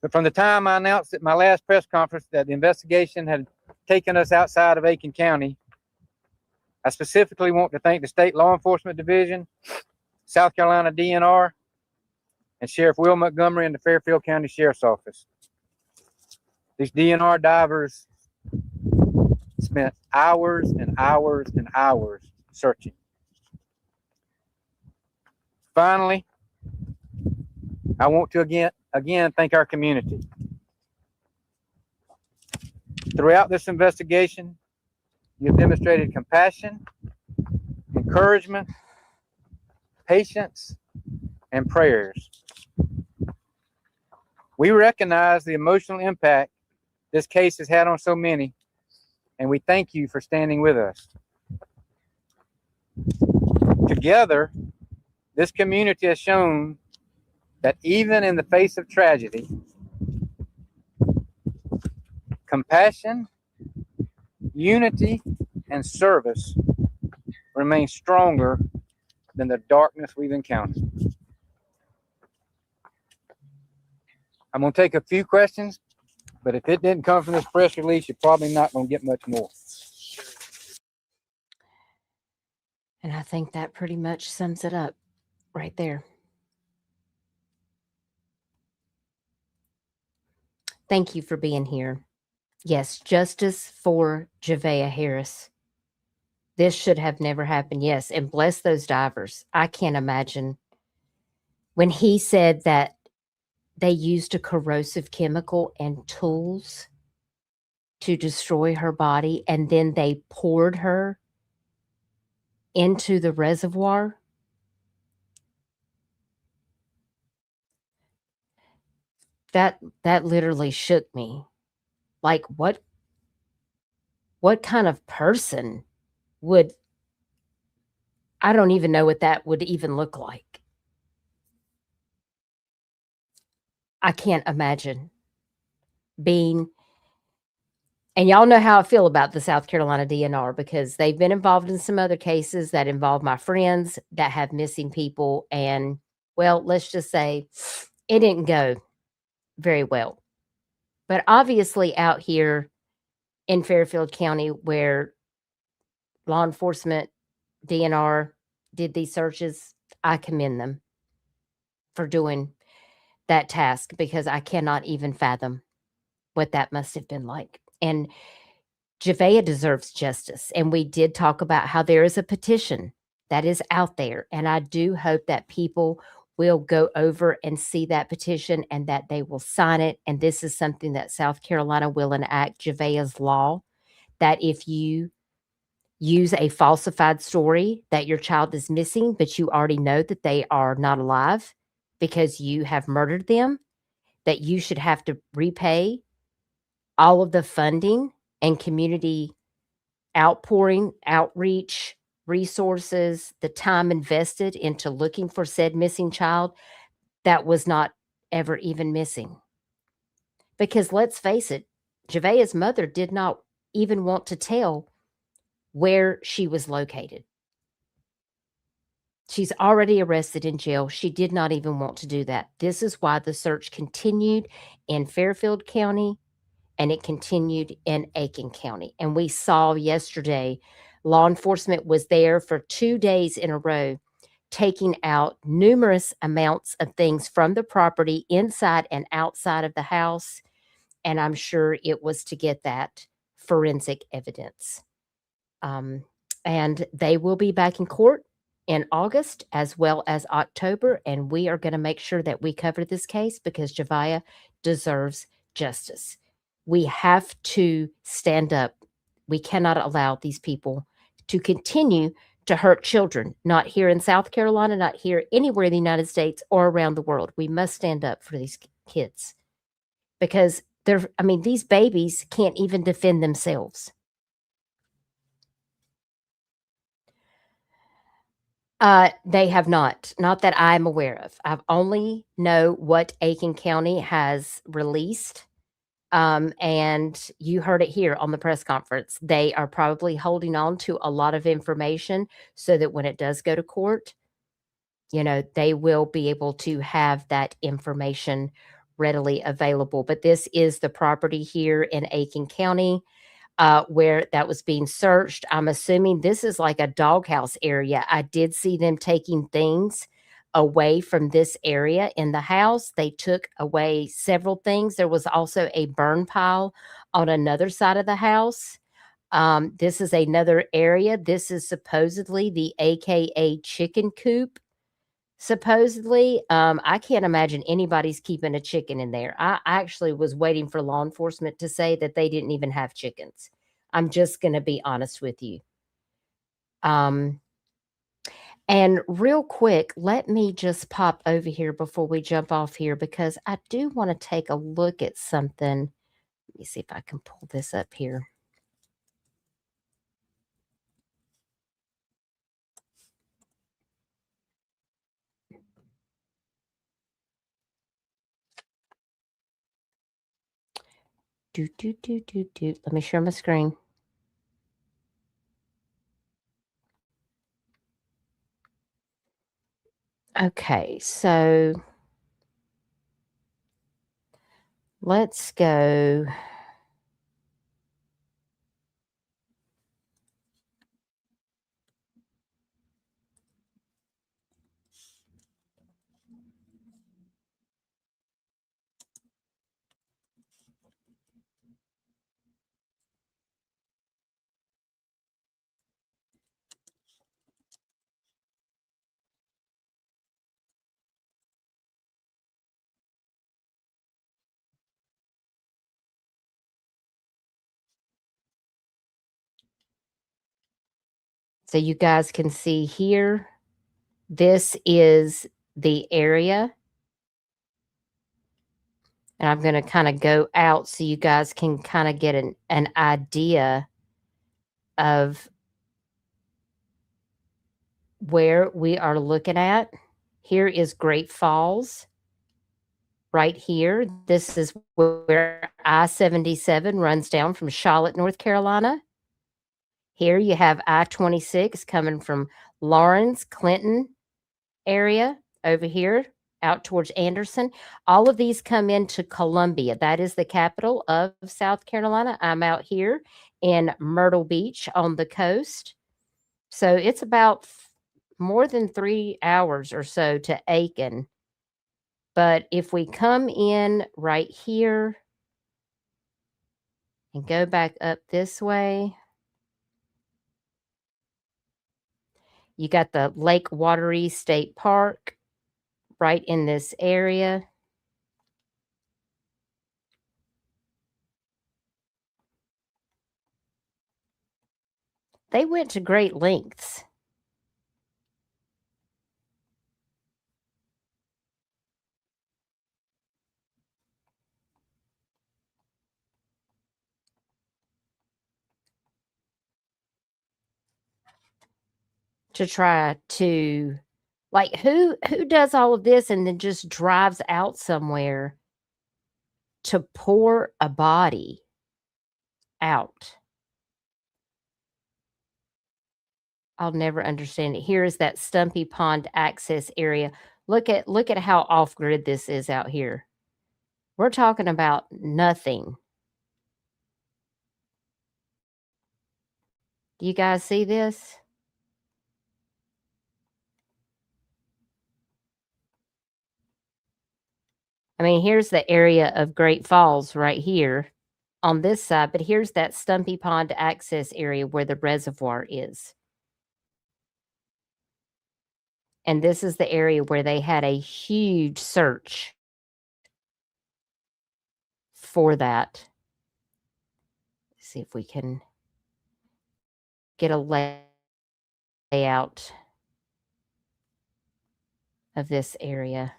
But from the time I announced at my last press conference that the investigation had taken us outside of Aiken County, I specifically want to thank the State Law Enforcement Division, South Carolina DNR, and Sheriff Will Montgomery and the Fairfield County Sheriff's Office. These DNR divers spent hours and hours and hours searching. Finally, I want to again thank our community. Throughout this investigation, you've demonstrated compassion, encouragement, patience, and prayers. We recognize the emotional impact this case has had on so many, and we thank you for standing with us. Together, this community has shown that even in the face of tragedy, compassion, unity, and service remain stronger than the darkness we've encountered. I'm going to take a few questions, but if it didn't come from this press release, you're probably not going to get much more. And I think that pretty much sums it up right there. Thank you for being here. Yes, justice for Javeayah Harris. This should have never happened. Yes, and bless those divers. I can't imagine when he said that they used a corrosive chemical and tools to destroy her body, and then they poured her into the reservoir. That literally shook me. Like, what kind of person would, I don't even know what that would even look like. I can't imagine being, and y'all know how I feel about the South Carolina DNR, because they've been involved in some other cases that involve my friends that have missing people. And, well, let's just say it didn't go very well. But obviously out here in Fairfield County, where law enforcement, DNR did these searches, I commend them for doing that task, because I cannot even fathom what that must have been like. And Javeayah deserves justice. And we did talk about how there is a petition that is out there. And I do hope that people will go over and see that petition and that they will sign it. And this is something that South Carolina will enact, Javeayah's law, that if you use a falsified story that your child is missing, but you already know that they are not alive because you have murdered them, that you should have to repay all of the funding and community outpouring, outreach, resources, the time invested into looking for said missing child that was not ever even missing. Because let's face it, Javeayah's mother did not even want to tell where she was located. She's already arrested in jail. She did not even want to do that. This is why the search continued in Fairfield County, and it continued in Aiken County. And we saw yesterday, law enforcement was there for 2 days in a row, taking out numerous amounts of things from the property inside and outside of the house. And I'm sure it was to get that forensic evidence. And they will be back in court in August as well as October. And we are going to make sure that we cover this case, because Javeayah deserves justice. We have to stand up. We cannot allow these people to continue to hurt children, not here in South Carolina, not here anywhere in the United States or around the world. We must stand up for these kids, because these babies can't even defend themselves. They have not that I'm aware of. I've only know what Aiken County has released. And you heard it here on the press conference. They are probably holding on to a lot of information so that when it does go to court, they will be able to have that information readily available. But this is the property here in Aiken County, where that was being searched. I'm assuming this is like a doghouse area. I did see them taking things away from this area in the house. They took away several things. There was also a burn pile on another side of the house. This is another area. This is supposedly the AKA chicken coop. Supposedly, I can't imagine anybody's keeping a chicken in there. I actually was waiting for law enforcement to say that they didn't even have chickens. I'm just going to be honest with you. And real quick, let me just pop over here before we jump off here because I do want to take a look at something. Let me see if I can pull this up here. Let me share my screen. Okay, so let's go. So you guys can see here, this is the area. And I'm going to kind of go out so you guys can kind of get an idea of where we are looking at. Here is Great Falls right here. This is where I-77 runs down from Charlotte, North Carolina. Here you have I-26 coming from Lawrence, Clinton area over here out towards Anderson. All of these come into Columbia. That is the capital of South Carolina. I'm out here in Myrtle Beach on the coast. So it's about more than 3 hours or so to Aiken. But if we come in right here and go back up this way, you got the Lake Wateree State Park right in this area. They went to great lengths to try to, like, who does all of this and then just drives out somewhere to pour a body out? I'll never understand it. Here is that Stumpy Pond access area. Look at how off grid this is out here. We're talking about nothing. Do you guys see this? I mean, here's the area of Great Falls right here on this side, but here's that Stumpy Pond access area where the reservoir is. And this is the area where they had a huge search for that. Let's see if we can get a layout of this area.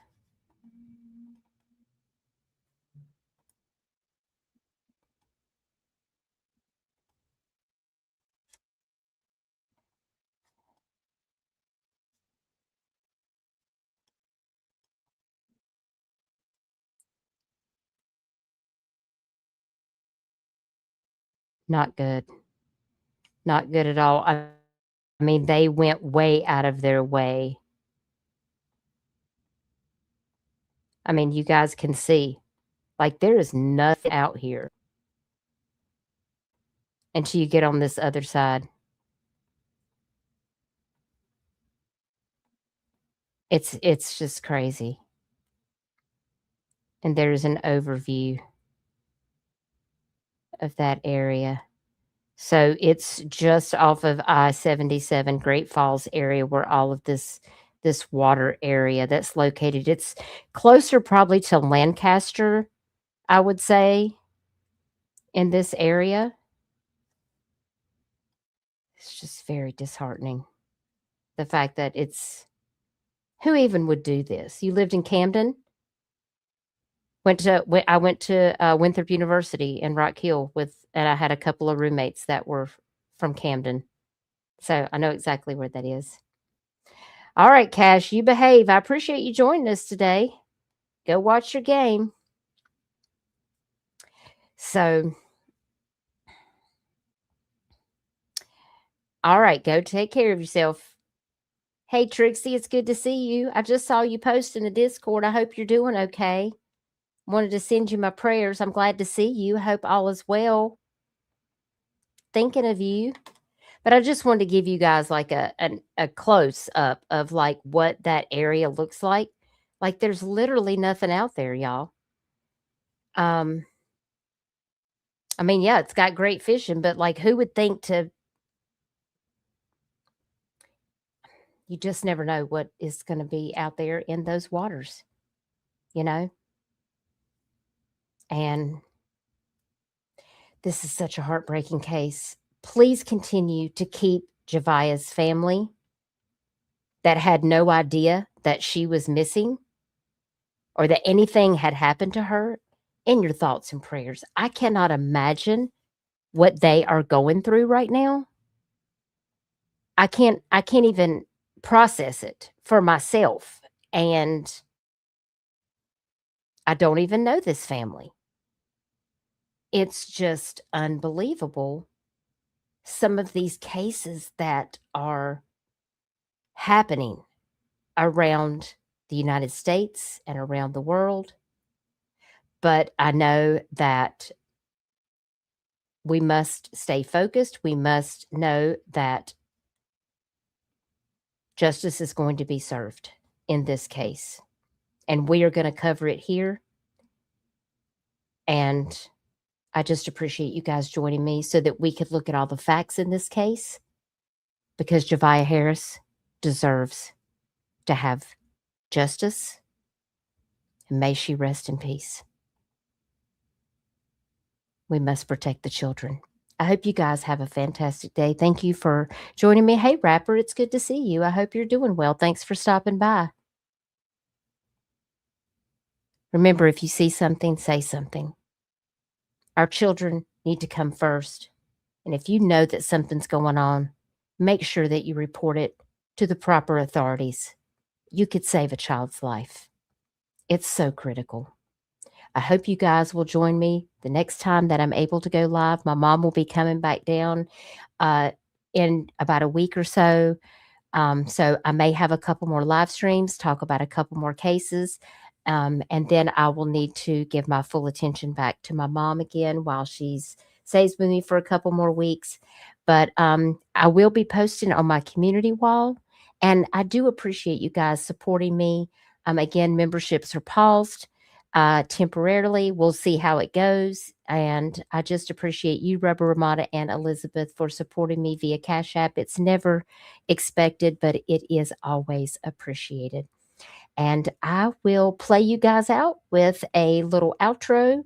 Not good. Not good at all. I mean, they went way out of their way. I mean, you guys can see, like, there is nothing out here until you get on this other side. It's just crazy. And there's an overview of that area. So it's just off of I-77 Great Falls area where all of this water area that's located. It's closer probably to Lancaster, I would say, in this area. It's just very disheartening The fact that who even would do this? You lived in Camden? I went to Winthrop University in Rock Hill and I had a couple of roommates that were from Camden. So I know exactly where that is. All right, Cash, you behave. I appreciate you joining us today. Go watch your game. So, all right, go take care of yourself. Hey, Trixie, it's good to see you. I just saw you post in the Discord. I hope you're doing okay. Wanted to send you my prayers. I'm glad to see you. I hope all is well. Thinking of you. But I just wanted to give you guys like a close up of like what that area looks like. Like there's literally nothing out there, y'all. I mean, yeah, it's got great fishing, but like who would think you just never know what is going to be out there in those waters, you know? And this is such a heartbreaking case. Please continue to keep Javeayah's family that had no idea that she was missing or that anything had happened to her in your thoughts and prayers. I cannot imagine what they are going through right now. I can't even process it for myself. And I don't even know this family. It's just unbelievable. Some of these cases that are happening around the United States and around the world. But I know that we must stay focused. We must know that justice is going to be served in this case. And we are going to cover it here. And I just appreciate you guys joining me so that we could look at all the facts in this case, because Javeayah Harris deserves to have justice, and may she rest in peace. We must protect the children. I hope you guys have a fantastic day. Thank you for joining me. Hey, Rapper, it's good to see you. I hope you're doing well. Thanks for stopping by. Remember, if you see something, say something. Our children need to come first. And if you know that something's going on, make sure that you report it to the proper authorities. You could save a child's life. It's so critical. I hope you guys will join me the next time that I'm able to go live. My mom will be coming back down in about a week or so. So I may have a couple more live streams, talk about a couple more cases. And then I will need to give my full attention back to my mom again while she stays with me for a couple more weeks. But I will be posting on my community wall. And I do appreciate you guys supporting me. Again, memberships are paused temporarily. We'll see how it goes. And I just appreciate you, Rubber Ramada and Elizabeth, for supporting me via Cash App. It's never expected, but it is always appreciated. And I will play you guys out with a little outro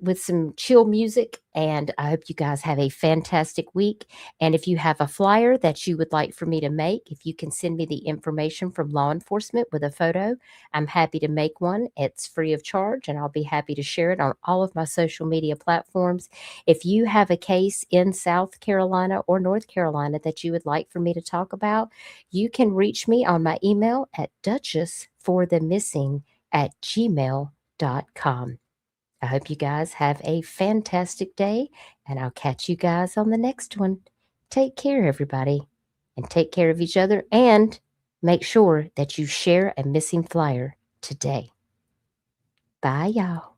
with some chill music. And I hope you guys have a fantastic week. And if you have a flyer that you would like for me to make, if you can send me the information from law enforcement with a photo, I'm happy to make one. It's free of charge, and I'll be happy to share it on all of my social media platforms. If you have a case in South Carolina or North Carolina that you would like for me to talk about, you can reach me on my email at dutchessforthemissing@gmail.com. I hope you guys have a fantastic day, and I'll catch you guys on the next one. Take care, everybody, and take care of each other, and make sure that you share a missing flyer today. Bye, y'all.